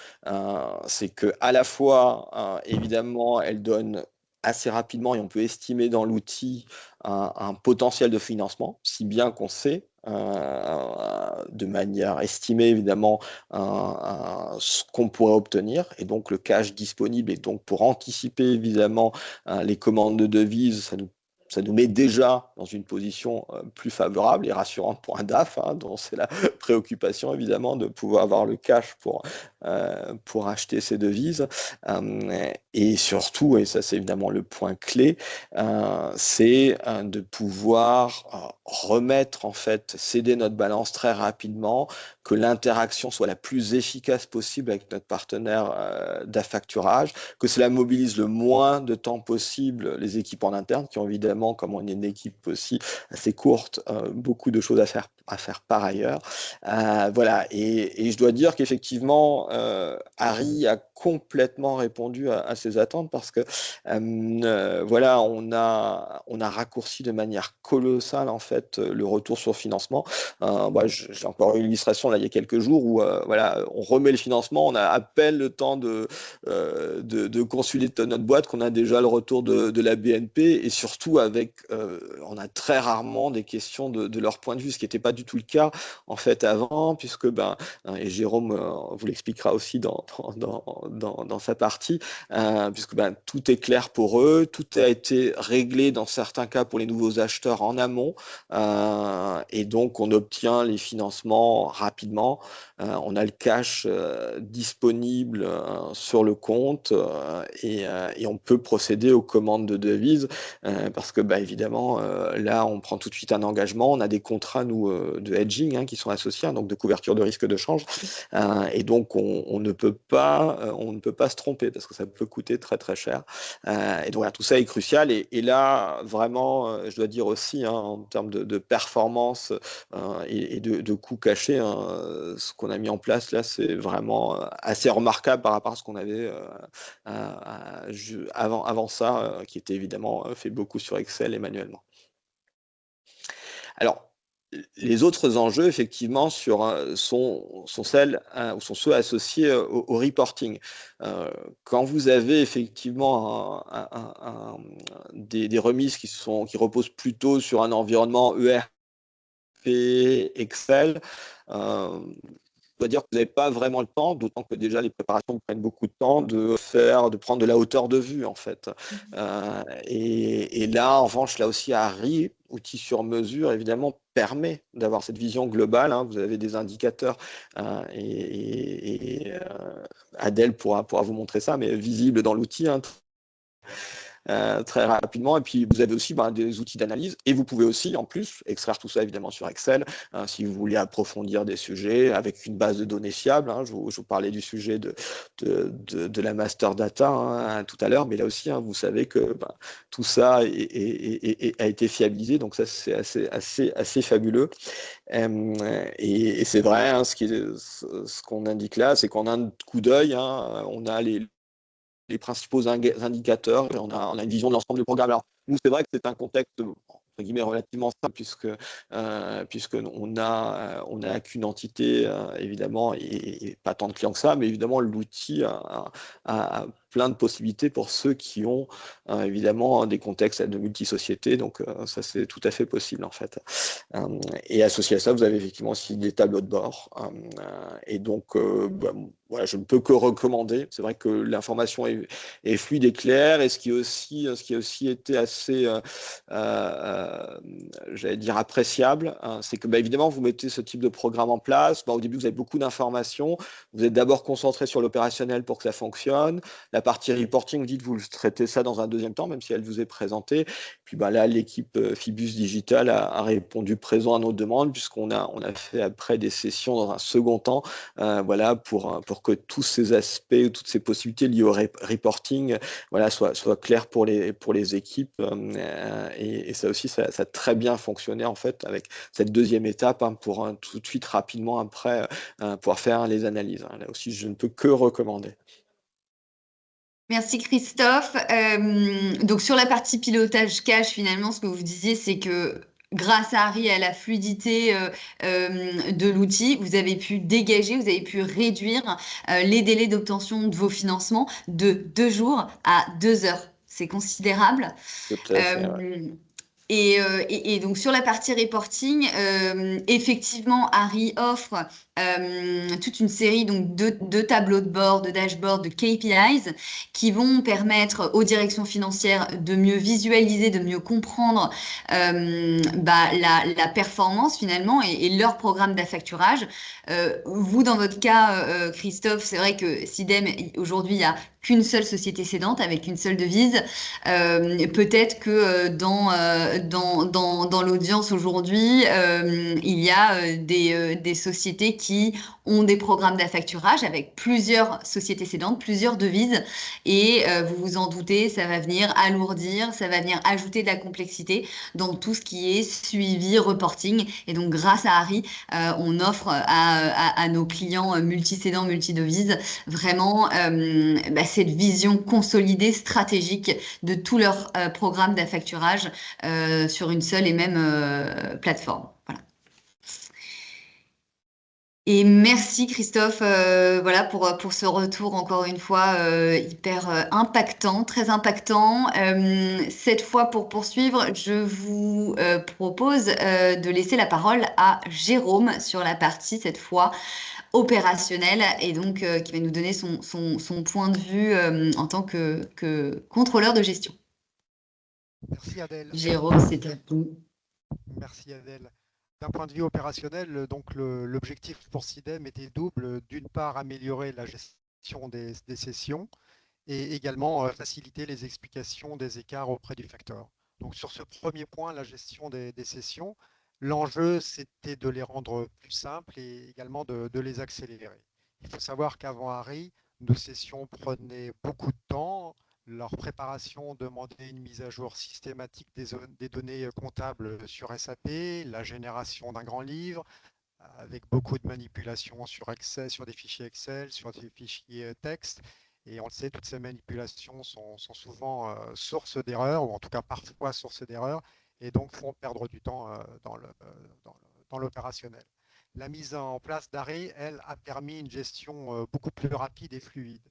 C'est que à la fois, évidemment, elle donne assez rapidement, et on peut estimer dans l'outil un potentiel de financement, si bien qu'on sait de manière estimée évidemment ce qu'on pourrait obtenir, et donc le cash disponible, et donc pour anticiper évidemment les commandes de devises, ça nous met déjà dans une position plus favorable et rassurante pour un DAF, hein, dont c'est la préoccupation évidemment de pouvoir avoir le cash pour acheter ces devises. Et surtout, et ça c'est évidemment le point clé, c'est de pouvoir remettre en fait, céder notre balance très rapidement, que l'interaction soit la plus efficace possible avec notre partenaire d'affacturage, que cela mobilise le moins de temps possible les équipes en interne qui ont évidemment, comme on est une équipe aussi assez courte, beaucoup de choses à faire. à faire par ailleurs. Voilà, et je dois dire qu'effectivement, Harry a complètement répondu à ces attentes parce que voilà, on a raccourci de manière colossale en fait le retour sur financement. J'ai encore eu une illustration là il y a quelques jours où voilà, on remet le financement, on a à peine le temps de consulter notre boîte qu'on a déjà le retour de la BNP et surtout avec, on a très rarement des questions de leur point de vue, ce qui n'était pas du tout le cas en fait avant, puisque et Jérôme vous l'expliquera aussi dans sa partie, puisque tout est clair pour eux, tout a été réglé dans certains cas pour les nouveaux acheteurs en amont, et donc on obtient les financements rapidement, on a le cash disponible sur le compte et on peut procéder aux commandes de devises parce que évidemment là on prend tout de suite un engagement, on a des contrats nous de hedging qui sont associés, donc de couverture de risque de change, et donc on ne peut pas se tromper parce que ça peut coûter très très cher, et donc voilà, tout ça est crucial et là vraiment je dois dire aussi en termes de performance et de coûts cachés, ce qu'on a mis en place là c'est vraiment assez remarquable par rapport à ce qu'on avait avant ça, qui était évidemment fait beaucoup sur Excel et manuellement. Alors, les autres enjeux, effectivement, sont ceux associés au reporting. Quand vous avez effectivement des remises qui reposent plutôt sur un environnement ERP, Excel, on va dire que vous n'avez pas vraiment le temps, d'autant que déjà les préparations prennent beaucoup de temps de prendre de la hauteur de vue en fait. Et là, en revanche, là aussi, Harry, outil sur mesure, évidemment, permet d'avoir cette vision globale. Vous avez des indicateurs et Adèle pourra vous montrer ça, mais visible dans l'outil. Très rapidement, et puis vous avez aussi des outils d'analyse et vous pouvez aussi en plus extraire tout ça évidemment sur Excel si vous voulez approfondir des sujets avec une base de données fiable. Je vous parlais du sujet de la master data tout à l'heure, mais là aussi vous savez que tout ça a été fiabilisé, donc ça c'est assez fabuleux. Et c'est vrai, ce qu'on indique là, c'est qu'en un coup d'œil, on a les principaux indicateurs, on a une vision de l'ensemble du programme. Alors, nous, c'est vrai que c'est un contexte entre guillemets relativement simple puisque on a qu'une entité évidemment et pas tant de clients que ça, mais évidemment l'outil a plein de possibilités pour ceux qui ont évidemment des contextes de multi-sociétés, donc ça c'est tout à fait possible en fait. Et associé à ça, vous avez effectivement aussi des tableaux de bord, et donc voilà, je ne peux que recommander. C'est vrai que l'information est fluide et claire, et ce qui a aussi été assez j'allais dire appréciable, c'est que évidemment vous mettez ce type de programme en place. Au début vous avez beaucoup d'informations, vous êtes d'abord concentré sur l'opérationnel pour que ça fonctionne. La partie reporting, vous dites vous traitez ça dans un deuxième temps, même si elle vous est présentée. Puis là l'équipe Phoebus Digital a répondu présent à nos demandes, puisqu'on a fait après des sessions dans un second temps, voilà, pour que tous ces aspects, toutes ces possibilités liées au reporting, voilà, soient clairs pour les équipes, et ça aussi ça a très bien fonctionné en fait avec cette deuxième étape, pour tout de suite rapidement après pouvoir faire les analyses. Là aussi je ne peux que recommander. Merci Christophe. Donc sur la partie pilotage cash, finalement, ce que vous disiez, c'est que grâce à Harry, à la fluidité de l'outil, vous avez pu dégager, vous avez pu réduire les délais d'obtention de vos financements de 2 jours à 2 heures. C'est considérable. Tout à fait, ouais. Et donc sur la partie reporting, effectivement, Harry offre toute une série donc, de tableaux de bord, de dashboards, de KPIs qui vont permettre aux directions financières de mieux visualiser, de mieux comprendre la performance finalement et leur programme d'affacturage. Vous, dans votre cas, Christophe, c'est vrai que SIDEM, aujourd'hui, il n'y a qu'une seule société cédante avec une seule devise. Peut-être que dans l'audience aujourd'hui, il y a des sociétés qui ont des programmes d'affacturage avec plusieurs sociétés cédantes, plusieurs devises. Et vous vous en doutez, ça va venir alourdir, ça va venir ajouter de la complexité dans tout ce qui est suivi, reporting. Et donc, grâce à Harry, on offre à nos clients multicédants, multidevises, vraiment cette vision consolidée, stratégique de tout leur programme d'affacturage sur une seule et même plateforme. Voilà. Et merci Christophe voilà, pour ce retour encore une fois hyper impactant, très impactant. Cette fois pour poursuivre, je vous propose de laisser la parole à Jérôme sur la partie cette fois opérationnelle et donc qui va nous donner son point de vue en tant que contrôleur de gestion. Merci Adèle. Jérôme, c'est à vous. Merci Adèle. D'un point de vue opérationnel, donc l'objectif pour SIDEM était double. D'une part, améliorer la gestion des sessions et également faciliter les explications des écarts auprès du facteur. Donc sur ce premier point, la gestion des sessions, l'enjeu c'était de les rendre plus simples et également de les accélérer. Il faut savoir qu'avant Harry, nos sessions prenaient beaucoup de temps. Leur préparation demandait une mise à jour systématique des données comptables sur SAP, la génération d'un grand livre, avec beaucoup de manipulations sur Excel, sur des fichiers Excel, sur des fichiers texte. Et on le sait, toutes ces manipulations sont souvent source d'erreurs, ou en tout cas parfois source d'erreurs, et donc font perdre du temps dans l'opérationnel. La mise en place d'Harry, elle, a permis une gestion beaucoup plus rapide et fluide.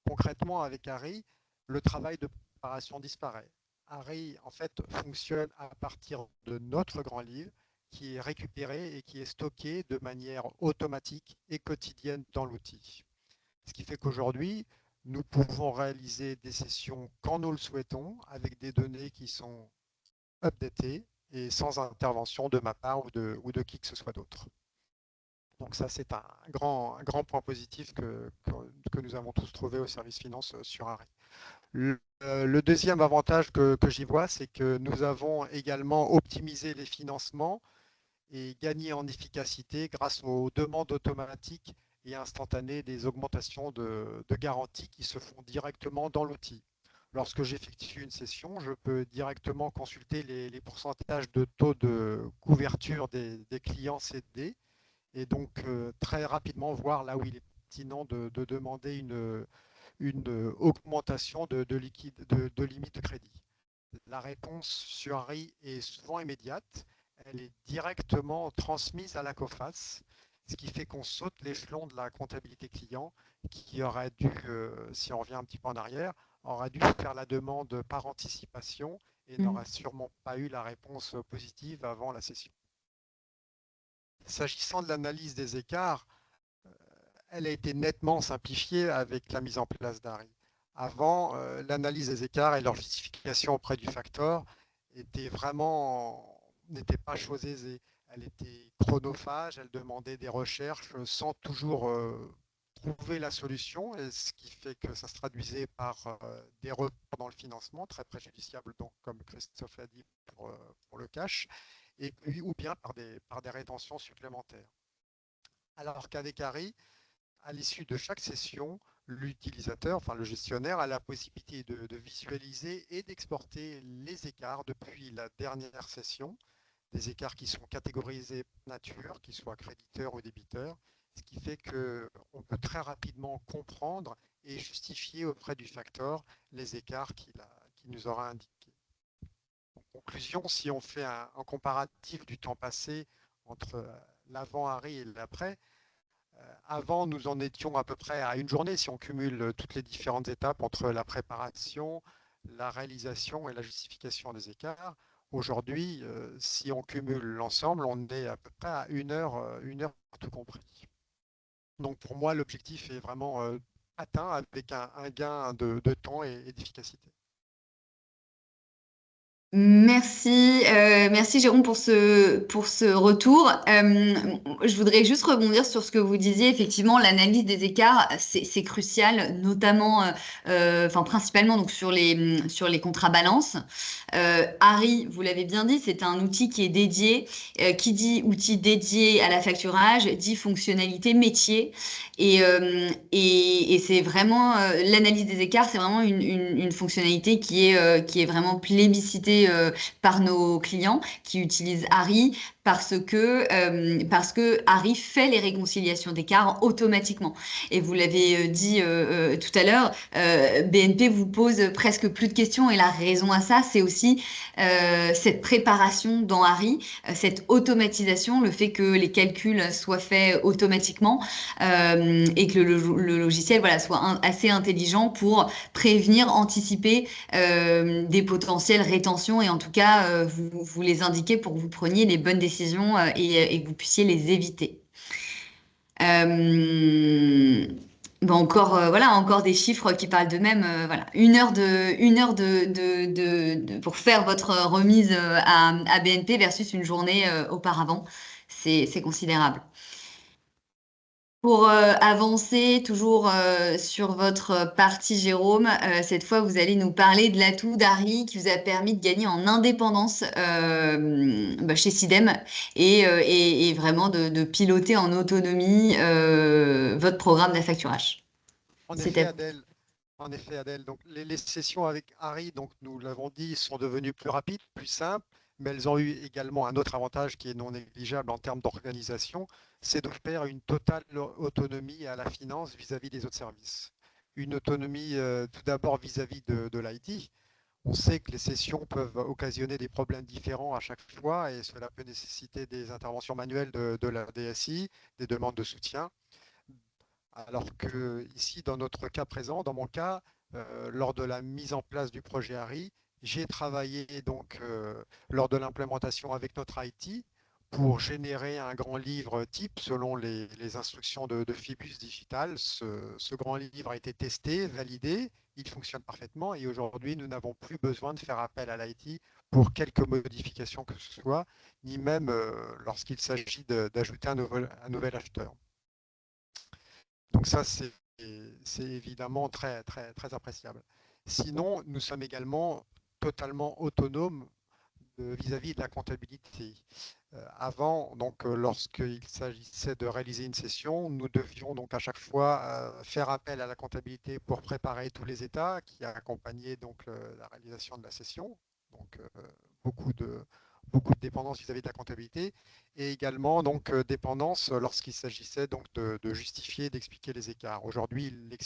Concrètement, avec Harry, le travail de préparation disparaît. Harry, en fait, fonctionne à partir de notre grand livre qui est récupéré et qui est stocké de manière automatique et quotidienne dans l'outil. Ce qui fait qu'aujourd'hui, nous pouvons réaliser des sessions quand nous le souhaitons, avec des données qui sont updatées et sans intervention de ma part ou de qui que ce soit d'autre. Donc ça, c'est un grand point positif que nous avons tous trouvé au service finance sur Harry. Le deuxième avantage que j'y vois, c'est que nous avons également optimisé les financements et gagné en efficacité grâce aux demandes automatiques et instantanées des augmentations de garantie qui se font directement dans l'outil. Lorsque j'effectue une session, je peux directement consulter les pourcentages de taux de couverture des clients CD et donc très rapidement voir là où il est pertinent de demander une augmentation de limite de crédit. La réponse sur Harry est souvent immédiate. Elle est directement transmise à la COFAS, ce qui fait qu'on saute l'échelon de la comptabilité client qui aurait dû, si on revient un petit peu en arrière, aurait dû faire la demande par anticipation et n'aurait sûrement pas eu la réponse positive avant la session. S'agissant de l'analyse des écarts, elle a été nettement simplifiée avec la mise en place d'Harry. Avant, l'analyse des écarts et leur justification auprès du facteur n'était pas chose aisée. Elle était chronophage, elle demandait des recherches sans toujours trouver la solution, et ce qui fait que ça se traduisait par des retards dans le financement, très préjudiciables, donc, comme Christophe l'a dit, pour le cash, ou bien par des rétentions supplémentaires. Alors qu'avec Harry, à l'issue de chaque session, l'utilisateur, enfin le gestionnaire, a la possibilité de visualiser et d'exporter les écarts depuis la dernière session, des écarts qui sont catégorisés par nature, qu'ils soient créditeurs ou débiteurs, ce qui fait qu'on peut très rapidement comprendre et justifier auprès du facteur les écarts qu'il nous aura indiqués. En conclusion, si on fait un comparatif du temps passé entre l'avant Harry et l'après, avant, nous en étions à peu près à une journée si on cumule toutes les différentes étapes entre la préparation, la réalisation et la justification des écarts. Aujourd'hui, si on cumule l'ensemble, on est à peu près à une heure tout compris. Donc pour moi, l'objectif est vraiment atteint avec un gain de temps et d'efficacité. Merci Jérôme pour ce retour. Je voudrais juste rebondir sur ce que vous disiez. Effectivement, l'analyse des écarts, c'est crucial, notamment, enfin principalement donc sur les contrabalances. Harry, vous l'avez bien dit, c'est un outil qui est dédié. Qui dit outil dédié à la facturage, dit fonctionnalité métier. Et c'est vraiment l'analyse des écarts, c'est vraiment une fonctionnalité qui est vraiment plébiscitée par nos clients qui utilisent Harry parce que Harry fait les réconciliations d'écarts automatiquement. Et vous l'avez dit tout à l'heure, BNP vous pose presque plus de questions et la raison à ça, c'est aussi cette préparation dans Harry, cette automatisation, le fait que les calculs soient faits automatiquement et que le logiciel voilà, soit assez intelligent pour prévenir, anticiper des potentielles rétentions et en tout cas vous les indiquer pour que vous preniez les bonnes décisions et que vous puissiez les éviter. Bon, encore, voilà, encore des chiffres qui parlent d'eux-mêmes. Voilà. Une heure pour faire votre remise à BNP versus une journée auparavant. C'est considérable. Pour avancer toujours sur votre partie, Jérôme, cette fois, vous allez nous parler de l'atout d'Harry qui vous a permis de gagner en indépendance chez Sidem et vraiment de piloter en autonomie votre programme d'affacturage. En effet, Adèle, donc les sessions avec Harry, donc nous l'avons dit, sont devenues plus rapides, plus simples, mais elles ont eu également un autre avantage qui est non négligeable en termes d'organisation, c'est d'offrir une totale autonomie à la finance vis-à-vis des autres services. Une autonomie tout d'abord vis-à-vis de l'IT. On sait que les sessions peuvent occasionner des problèmes différents à chaque fois et cela peut nécessiter des interventions manuelles de la DSI, des demandes de soutien. Alors que ici, dans notre cas présent, dans mon cas, lors de la mise en place du projet Harry, j'ai travaillé donc lors de l'implémentation avec notre IT pour générer un grand livre type selon les instructions de Fibus Digital. Ce grand livre a été testé, validé, il fonctionne parfaitement et aujourd'hui, nous n'avons plus besoin de faire appel à l'IT pour quelques modifications que ce soit, ni même lorsqu'il s'agit d'ajouter un nouvel acheteur. Donc ça, c'est évidemment très, très, très appréciable. Sinon, nous sommes également totalement autonomes vis-à-vis de la comptabilité. Avant, donc, lorsqu'il s'agissait de réaliser une session, nous devions donc à chaque fois faire appel à la comptabilité pour préparer tous les états qui accompagnaient donc la réalisation de la session. Donc, beaucoup de dépendance vis-à-vis de la comptabilité et également donc dépendance lorsqu'il s'agissait donc de justifier, d'expliquer les écarts. Aujourd'hui, les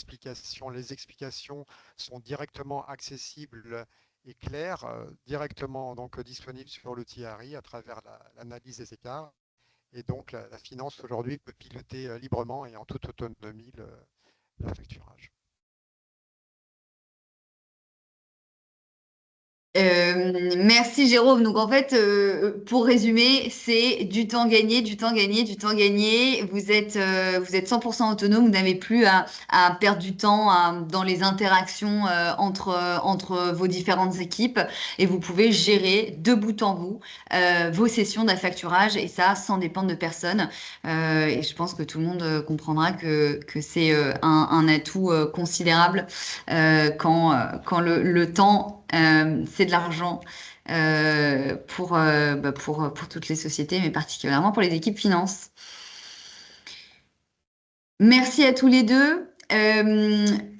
explications sont directement accessibles et claires, directement donc disponibles sur l'outil Harry à travers l'analyse des écarts. Et donc la finance aujourd'hui peut piloter librement et en toute autonomie le facturage. Merci Jérôme. Donc en fait, pour résumer, c'est du temps gagné, du temps gagné, du temps gagné. Vous êtes 100% autonome, vous n'avez plus à perdre du temps dans les interactions entre vos différentes équipes et vous pouvez gérer de bout en bout vos sessions d'affacturage et ça sans dépendre de personne. Et je pense que tout le monde comprendra que c'est un atout considérable quand le temps c'est de l'argent pour toutes les sociétés, mais particulièrement pour les équipes finance. Merci à tous les deux.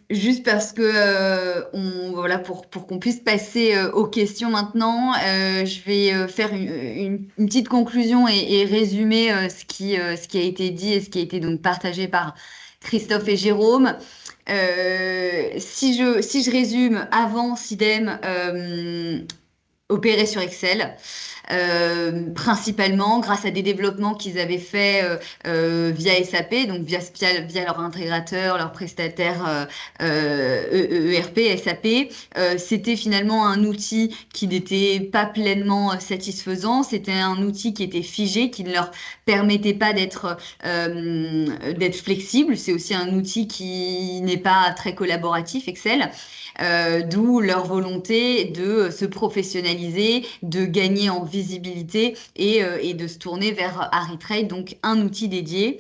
Juste parce que voilà, pour qu'on puisse passer aux questions maintenant, je vais faire une petite conclusion et résumer ce qui a été dit et ce qui a été donc partagé par Christophe et Jérôme. Si je résume, avant Sidem, opérer sur Excel, principalement grâce à des développements qu'ils avaient faits via SAP, donc via leur intégrateur, leur prestataire ERP, SAP. C'était finalement un outil qui n'était pas pleinement satisfaisant. C'était un outil qui était figé, qui ne leur permettait pas d'être flexible. C'est aussi un outil qui n'est pas très collaboratif, Excel. d'où leur volonté de se professionnaliser, de gagner en visibilité et de se tourner vers Aritrade, donc un outil dédié.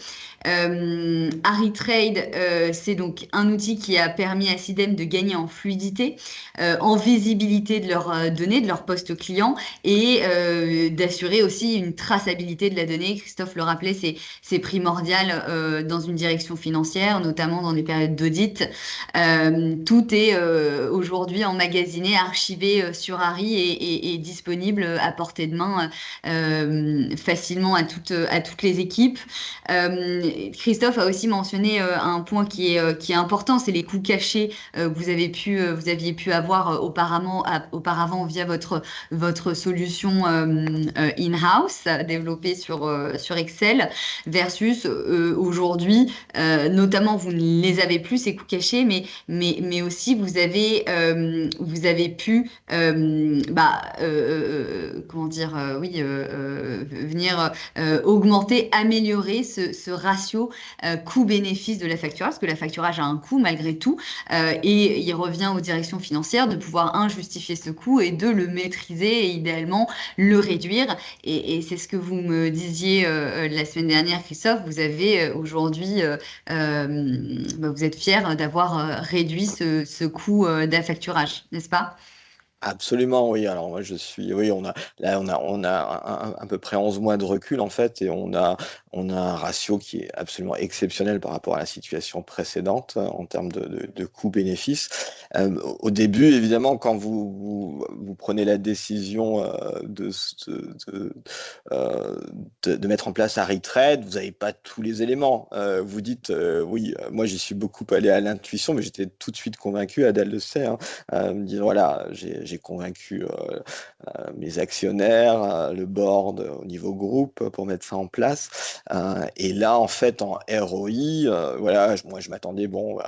Aritrade, c'est donc un outil qui a permis à Sidem de gagner en fluidité, en visibilité de leurs données, de leurs postes clients et d'assurer aussi une traçabilité de la donnée. Christophe le rappelait, c'est primordial dans une direction financière, notamment dans des périodes d'audit. Tout est aujourd'hui emmagasiné, archivé sur Ari et disponible à portée de main facilement à toutes les équipes. Christophe a aussi mentionné un point qui est important, c'est les coûts cachés que vous aviez pu avoir auparavant via votre solution in-house développée sur Excel versus aujourd'hui, notamment vous ne les avez plus ces coûts cachés, mais aussi vous avez pu comment dire venir augmenter, améliorer ce ratio coût-bénéfice de la facturage, parce que la facturage a un coût malgré tout, et il revient aux directions financières de pouvoir, justifier ce coût et de le maîtriser et idéalement le réduire. Et c'est ce que vous me disiez la semaine dernière, Christophe, vous avez aujourd'hui, vous êtes fier d'avoir réduit ce coût d'affacturage, n'est-ce pas? Absolument, oui. Alors moi, oui, on a à peu près 11 mois de recul en fait, et on a un ratio qui est absolument exceptionnel par rapport à la situation précédente en termes de coût-bénéfice. Au début, évidemment, quand vous prenez la décision de mettre en place Aritrade, vous n'avez pas tous les éléments. Vous dites, oui, moi j'y suis beaucoup allé à l'intuition, mais j'étais tout de suite convaincu, Adèle le sait, hein, me disant voilà, j'ai convaincu mes actionnaires, le board au niveau groupe pour mettre ça en place. Et là, en fait, en ROI, voilà, moi je m'attendais, bon,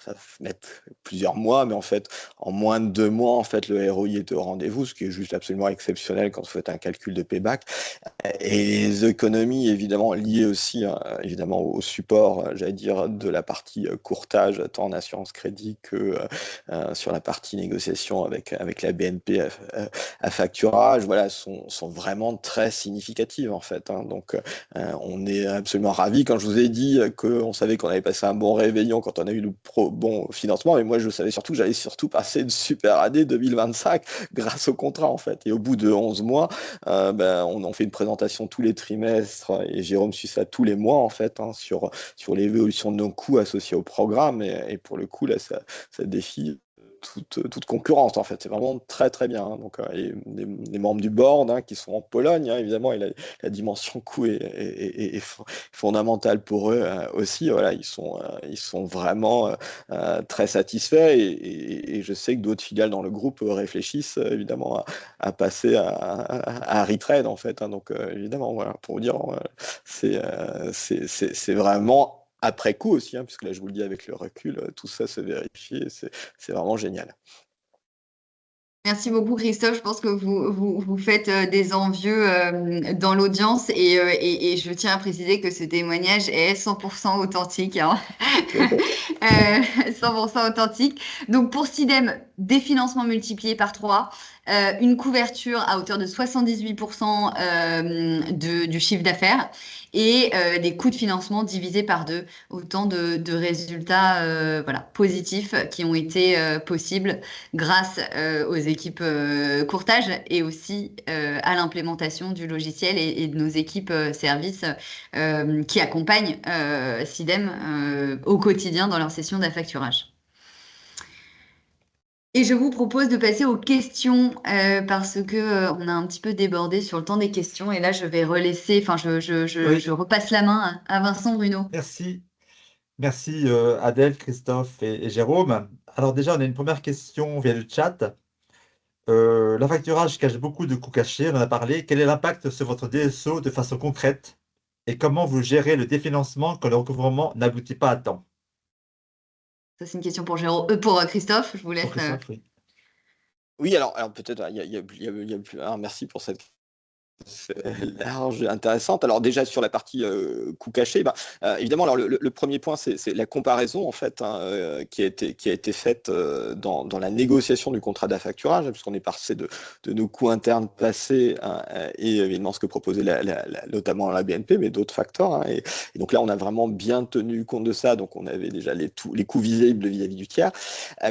ça va mettre plusieurs mois, mais en fait, en moins de 2 mois, en fait, le ROI était au rendez-vous, ce qui est juste absolument exceptionnel quand vous faites un calcul de payback. Et les économies, évidemment, liées aussi, évidemment, au support, j'allais dire, de la partie courtage, tant en assurance crédit que sur la partie négociation avec la BNP à facturage, voilà, sont vraiment très significatives en fait, hein. Donc on est absolument ravis. Quand je vous ai dit qu'on savait qu'on avait passé un bon réveillon quand on a eu le bon financement, mais moi je savais surtout que j'allais surtout passer une super année 2025 grâce au contrat en fait. Et au bout de 11 mois, on en fait une présentation tous les trimestres et Jérôme suit ça tous les mois en fait, hein, sur l'évolution de nos coûts associés au programme. Et pour le coup, là, ça défie toute concurrence en fait, c'est vraiment très très bien, hein. Donc et les membres du board, hein, qui sont en Pologne, hein, évidemment, et la dimension coût est fondamentale pour eux aussi. Voilà, ils sont vraiment très satisfaits et je sais que d'autres filiales dans le groupe réfléchissent évidemment à passer à Aritrade en fait, hein. Donc évidemment, voilà, pour vous dire, c'est vraiment après coup aussi, hein, puisque là je vous le dis avec le recul, tout ça se vérifie et c'est vraiment génial. Merci beaucoup, Christophe. Je pense que vous faites des envieux dans l'audience et je tiens à préciser que ce témoignage est 100% authentique, hein. 100% authentique. Donc, pour Sidem, des financements multipliés par 3, une couverture à hauteur de 78% du chiffre d'affaires et des coûts de financement divisés par 2, autant de résultats voilà, positifs qui ont été possibles grâce aux équipes courtage et aussi à l'implémentation du logiciel et de nos équipes services qui accompagnent Sidem au quotidien dans leur session d'affacturage. Et je vous propose de passer aux questions parce que on a un petit peu débordé sur le temps des questions et là je vais relaisser, enfin Oui, je repasse la main à Vincent Bruno. merci. Merci Adèle, Christophe et Jérôme. Alors déjà, on a une première question via le chat. L'affacturage cache beaucoup de coûts cachés, on en a parlé. Quel est l'impact sur votre DSO de façon concrète? Et comment vous gérez le définancement quand le recouvrement n'aboutit pas à temps? Ça c'est une question pour pour Christophe, je vous Pour laisse. Christophe, oui. Oui, alors peut-être, merci pour cette C'est large et intéressante. Alors déjà sur la partie coût caché, évidemment, alors le premier point, c'est la comparaison en fait qui a été faite dans la négociation du contrat d'affacturage, puisqu'on est passé de nos coûts internes passés et évidemment ce que proposait notamment la BNP, mais d'autres facteurs. Et donc là, on a vraiment bien tenu compte de ça. Donc on avait déjà les coûts visibles vis-à-vis du tiers.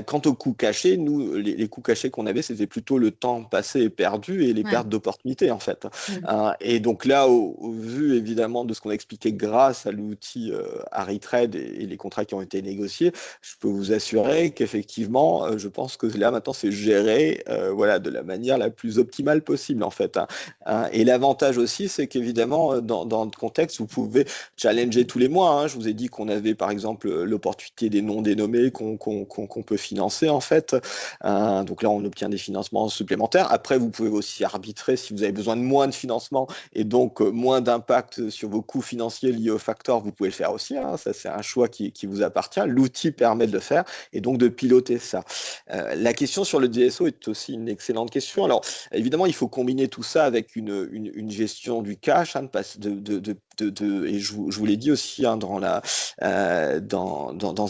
Quant aux coûts cachés, nous, les coûts cachés qu'on avait, c'était plutôt le temps passé et perdu et les Ouais. pertes d'opportunités en fait. Mm. Et donc là, au vu évidemment de ce qu'on a expliqué grâce à l'outil Harrytrade et les contrats qui ont été négociés, je peux vous assurer qu'effectivement, je pense que là maintenant c'est géré voilà, de la manière la plus optimale possible en fait. Et l'avantage aussi, c'est qu'évidemment, dans le contexte, vous pouvez challenger tous les mois. Je vous ai dit qu'on avait par exemple l'opportunité des non dénommés qu'on peut financer en fait. Donc là, on obtient des financements supplémentaires. Après, vous pouvez aussi arbitrer si vous avez besoin de moins de financement et donc moins d'impact sur vos coûts financiers liés aux facteurs, vous pouvez le faire aussi. Ça, c'est un choix qui vous appartient. L'outil permet de le faire et donc de piloter ça. La question sur le DSO est aussi une excellente question. Alors, évidemment, il faut combiner tout ça avec une gestion du cash, et je vous l'ai dit aussi dans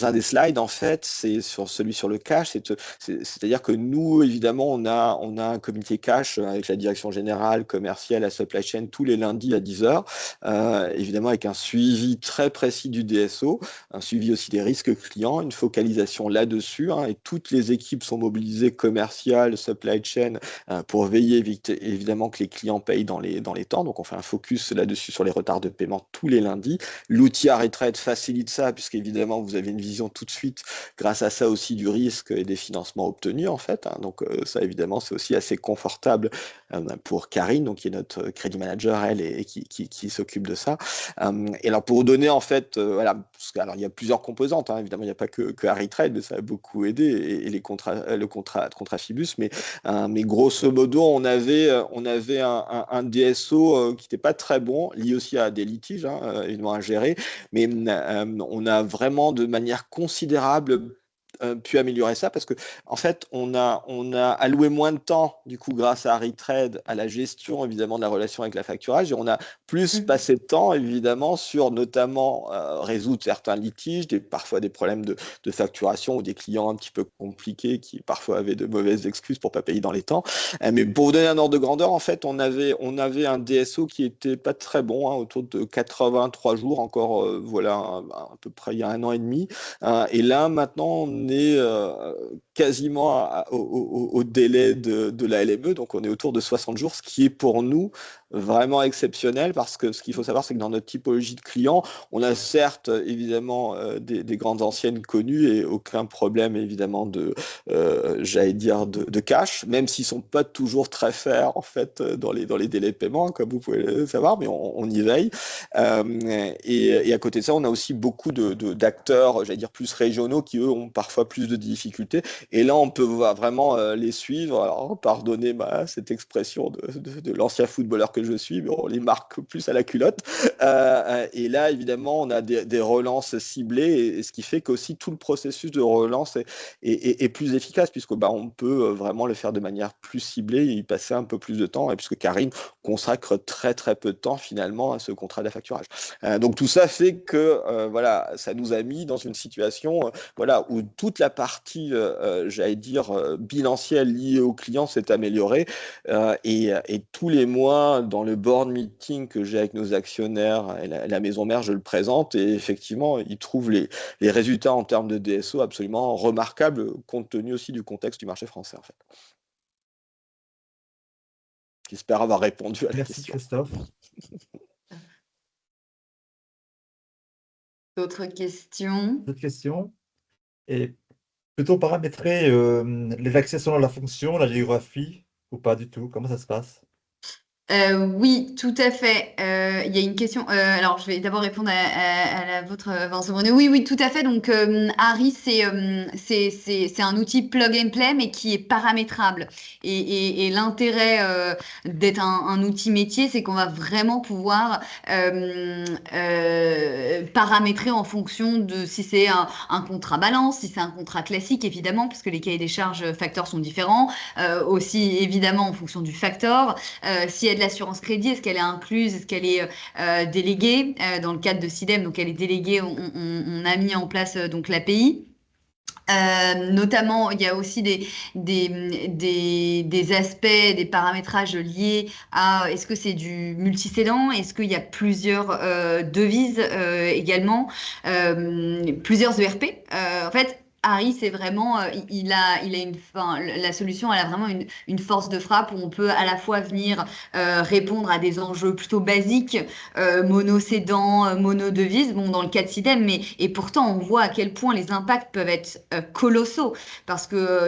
un des slides, en fait, c'est sur celui sur le cash, c'est-à-dire que nous, évidemment, on a un comité cash avec la direction générale, commerciale, la supply chain, tous les lundis à 10h, évidemment avec un suivi très précis du DSO, un suivi aussi des risques clients, une focalisation là-dessus, et toutes les équipes sont mobilisées, commerciales, supply chain, pour veiller évidemment que les clients payent dans les temps. Donc on fait un focus là-dessus sur les retards de paiement tous les lundis. L'outil Harrytrade facilite ça, puisqu'évidemment vous avez une vision tout de suite grâce à ça aussi du risque et des financements obtenus en fait. Donc ça évidemment c'est aussi assez confortable pour Karine, donc qui est notre crédit manager elle et qui s'occupe de ça. Et alors pour vous donner en fait, voilà, alors il y a plusieurs composantes, évidemment il n'y a pas que Harrytrade, mais ça a beaucoup aidé et le contrat Fibus, mais grosso modo on avait un DSO qui n'était pas très bon, lié aussi à des litiges évidemment à gérer, mais on a vraiment de manière considérable pu améliorer ça parce que en fait on a alloué moins de temps du coup grâce à Harrytrade à la gestion évidemment de la relation avec la facturage et on a plus passé de temps évidemment sur notamment résoudre certains litiges, parfois des problèmes de facturation ou des clients un petit peu compliqués qui parfois avaient de mauvaises excuses pour pas payer dans les temps. Mais pour vous donner un ordre de grandeur, en fait on avait un DSO qui était pas très bon, autour de 83 jours encore, voilà à peu près il y a 1 an et demi. Et là maintenant on est quasiment au délai de la LME, donc on est autour de 60 jours, ce qui est pour nous vraiment exceptionnel parce que ce qu'il faut savoir, c'est que dans notre typologie de clients, on a certes évidemment des grandes anciennes connues et aucun problème évidemment j'allais dire de cash, même s'ils sont pas toujours très fairs en fait dans les délais de paiement, comme vous pouvez le savoir, mais on y veille. Et à côté de ça, on a aussi beaucoup d'acteurs, j'allais dire plus régionaux, qui eux ont parfois plus de difficultés. Et là, on peut vraiment les suivre. Alors, pardonnez cette expression de l'ancien footballeur que je suis, mais on les marque plus à la culotte. Et là, évidemment, on a des relances ciblées, et ce qui fait qu'aussi tout le processus de relance est plus efficace, puisque on peut vraiment le faire de manière plus ciblée et y passer un peu plus de temps, et puisque Karine consacre très très peu de temps finalement à ce contrat d'affacturage. Donc tout ça fait que voilà, ça nous a mis dans une situation voilà, où toute la partie, j'allais dire, bilancielle liée au client s'est améliorée. Et tous les mois, dans le board meeting que j'ai avec nos actionnaires et la maison mère, je le présente et effectivement, ils trouvent les résultats en termes de DSO absolument remarquables, compte tenu aussi du contexte du marché français, en fait. J'espère avoir répondu à la Merci question. Christophe. D'autres questions? D'autres questions? Et peut-on paramétrer les accessions à la fonction, la géographie, ou pas du tout? Comment ça se passe? Oui, tout à fait. Il y a une question. Alors, je vais d'abord répondre à la vôtre, Vincent Brunet. Oui, oui, tout à fait. Donc, Harry, c'est un outil plug and play, mais qui est paramétrable. Et l'intérêt d'être un outil métier, c'est qu'on va vraiment pouvoir paramétrer en fonction de si c'est un contrat balance, si c'est un contrat classique, évidemment, puisque les cahiers des charges facteurs sont différents. Aussi, évidemment, en fonction du facteur. S'il y a de l'assurance crédit, est-ce qu'elle est incluse, est-ce qu'elle est déléguée dans le cadre de SIDEM, donc elle est déléguée, on a mis en place donc l'API. Notamment, il y a aussi des aspects, des paramétrages liés à est-ce que c'est du multicédant, est-ce qu'il y a plusieurs devises également, plusieurs ERP. En fait, Harry, c'est vraiment, il a la solution, elle a vraiment une force de frappe où on peut à la fois venir répondre à des enjeux plutôt basiques, monocédant, monodevise, bon, dans le cas de Sidem, et pourtant, on voit à quel point les impacts peuvent être colossaux, parce que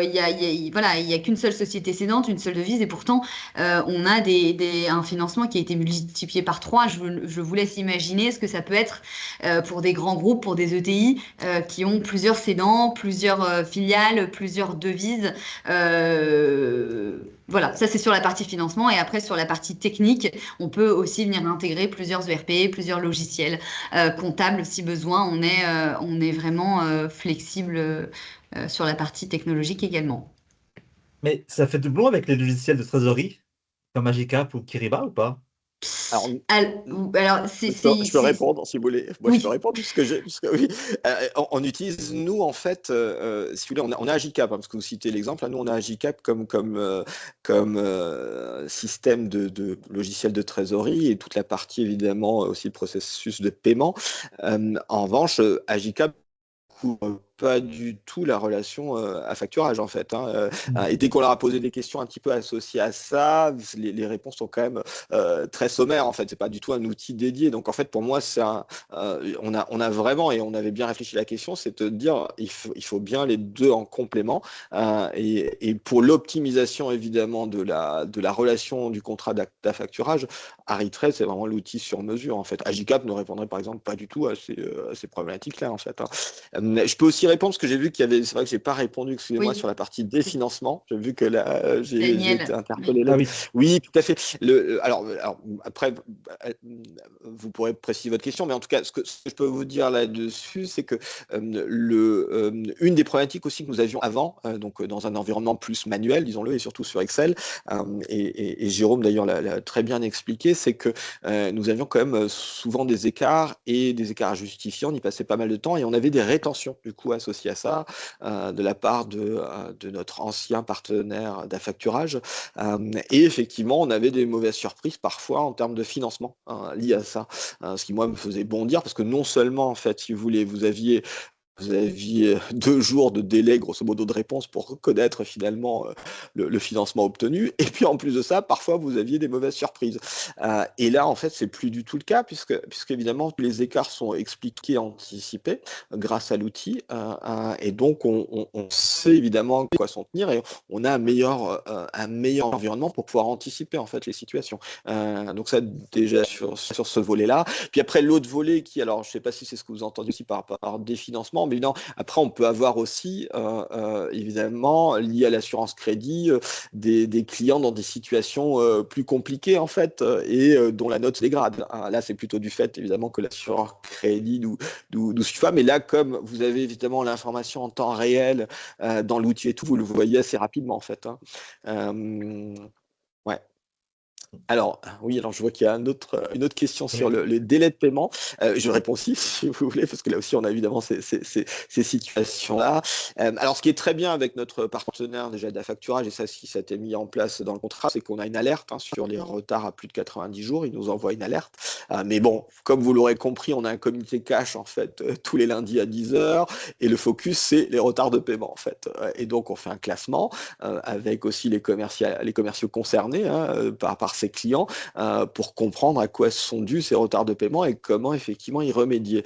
voilà, il y a qu'une seule société cédante, une seule devise, et pourtant, on a un financement qui a été multiplié par 3. Je vous laisse imaginer ce que ça peut être pour des grands groupes, pour des ETI qui ont plusieurs cédants, plusieurs filiales, plusieurs devises. Voilà, ça c'est sur la partie financement. Et après, sur la partie technique, on peut aussi venir intégrer plusieurs ERP, plusieurs logiciels comptables si besoin. On est vraiment flexible sur la partie technologique également. Mais ça fait doublon avec les logiciels de trésorerie, comme Magicap ou Kiriba ou pas? Alors, Alors, je peux répondre si vous voulez. Moi, je peux oui. répondre puisque oui, on utilise nous en fait, si vous voulez, on a Agicap, hein, parce que vous citez l'exemple. Là, nous, on a Agicap comme système de logiciel de trésorerie et toute la partie évidemment aussi le processus de paiement. En revanche, Agicap couvre pas du tout la relation à facturage en fait, hein. Et dès qu'on leur a posé des questions un petit peu associées à ça, les réponses sont quand même très sommaires en fait. C'est pas du tout un outil dédié. Donc en fait pour moi c'est on a vraiment, et on avait bien réfléchi à la question, c'est de dire il faut bien les deux en complément, et pour l'optimisation évidemment de la relation du contrat d'affacturage, Aritrade c'est vraiment l'outil sur mesure en fait. Agicap ne répondrait par exemple pas du tout à ces problématiques là en fait, hein. Je peux aussi répondre parce que j'ai vu qu'il y avait, c'est vrai que j'ai pas répondu, excusez-moi, Oui, sur la partie définancement. J'ai vu que là, j'ai été Daniel. interpellé Ah là. oui. Oui, tout à fait. Alors après, vous pourrez préciser votre question, mais en tout cas, ce que je peux vous dire là-dessus, c'est que une des problématiques aussi que nous avions avant, donc dans un environnement plus manuel, disons-le, et surtout sur Excel, et Jérôme d'ailleurs l'a très bien expliqué, c'est que nous avions quand même souvent des écarts et des écarts à justifier. On y passait pas mal de temps et on avait des rétentions du coup associées à ça de la part de notre ancien partenaire d'affacturage. Et effectivement, on avait des mauvaises surprises parfois en termes de financement liées à ça. Ce qui moi me faisait bondir parce que non seulement en fait, si vous voulez, vous aviez 2 jours de délai, grosso modo, de réponse pour connaître finalement le financement obtenu. Et puis en plus de ça, parfois vous aviez des mauvaises surprises. Et là, en fait, c'est plus du tout le cas, puisque évidemment, tous les écarts sont expliqués, anticipés grâce à l'outil. Et donc, on sait évidemment à quoi s'en tenir et on a un meilleur environnement pour pouvoir anticiper en fait les situations. Donc ça, déjà sur ce volet-là. Puis après, l'autre volet qui, alors je ne sais pas si c'est ce que vous entendez aussi par rapport à des financements, mais non, après on peut avoir aussi, évidemment, lié à l'assurance crédit, des clients dans des situations plus compliquées en fait, et dont la note se dégrade. Là, c'est plutôt du fait, évidemment, que l'assureur crédit nous suit pas, mais là, comme vous avez évidemment l'information en temps réel dans l'outil et tout, vous le voyez assez rapidement en fait, hein. Ouais. Alors, oui, alors je vois qu'il y a une autre question sur Oui. le délai de paiement. Je réponds aussi, si vous voulez, parce que là aussi, on a évidemment ces situations-là. Alors, ce qui est très bien avec notre partenaire déjà d'affacturage, et ça, si ça a été mis en place dans le contrat, c'est qu'on a une alerte sur les retards à plus de 90 jours. Il nous envoie une alerte. Mais bon, comme vous l'aurez compris, on a un comité cash, en fait, tous les lundis à 10 heures, et le focus, c'est les retards de paiement, en fait. Et donc, on fait un classement avec aussi les commerciaux concernés par ses clients pour comprendre à quoi sont dus ces retards de paiement et comment effectivement y remédier.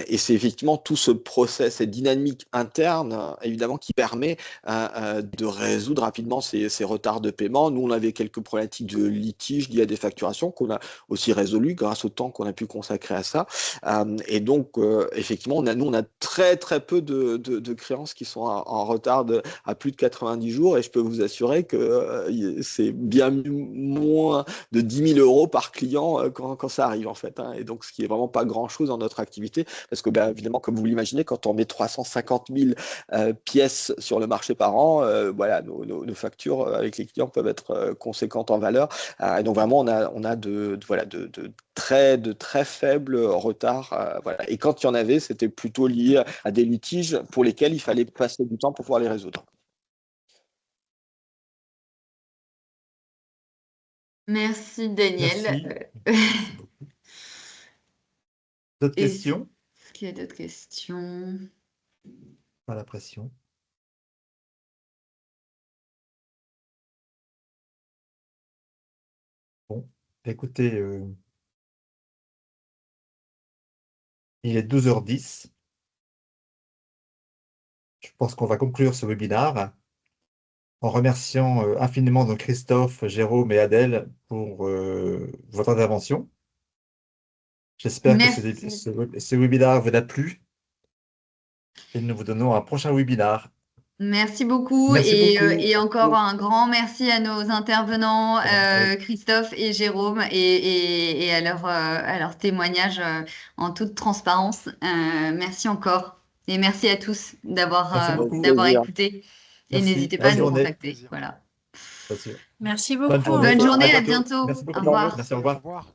Et c'est effectivement tout ce process, cette dynamique interne, évidemment, qui permet de résoudre rapidement ces retards de paiement. Nous, on avait quelques problématiques de litige liées à des facturations qu'on a aussi résolues grâce au temps qu'on a pu consacrer à ça. Et donc, effectivement, nous, on a très, très peu de créances qui sont en retard à plus de 90 jours et je peux vous assurer que c'est bien moins moins de 10 000 euros par client quand ça arrive, en fait, hein. Et donc, ce qui est vraiment pas grand-chose dans notre activité, parce que, évidemment, comme vous l'imaginez, quand on met 350 000 pièces sur le marché par an, voilà, nos factures avec les clients peuvent être conséquentes en valeur. Et donc, vraiment, on a de très faibles retards. Voilà. Et quand il y en avait, c'était plutôt lié à des litiges pour lesquels il fallait passer du temps pour pouvoir les résoudre. Merci, Daniel. Merci beaucoup. D'autres questions? Est-ce qu'il y a d'autres questions? Pas la pression. Bon, écoutez, il est 12h10. Je pense qu'on va conclure ce webinaire en remerciant infiniment donc Christophe, Jérôme et Adèle pour votre intervention. J'espère que Merci. ce webinaire vous a plu et nous vous donnons un prochain webinaire. Merci beaucoup Merci beaucoup. et encore un grand merci à nos intervenants Christophe et Jérôme et à leur témoignage en toute transparence. Merci encore et merci à tous Merci beaucoup. d'avoir écouté et Merci. n'hésitez pas Bonne à nous journée. contacter. Voilà. Bien sûr. Merci Bonne beaucoup. journée. Bonne journée, à bientôt. bientôt. Merci beaucoup. Au revoir. Merci, au revoir. Au revoir.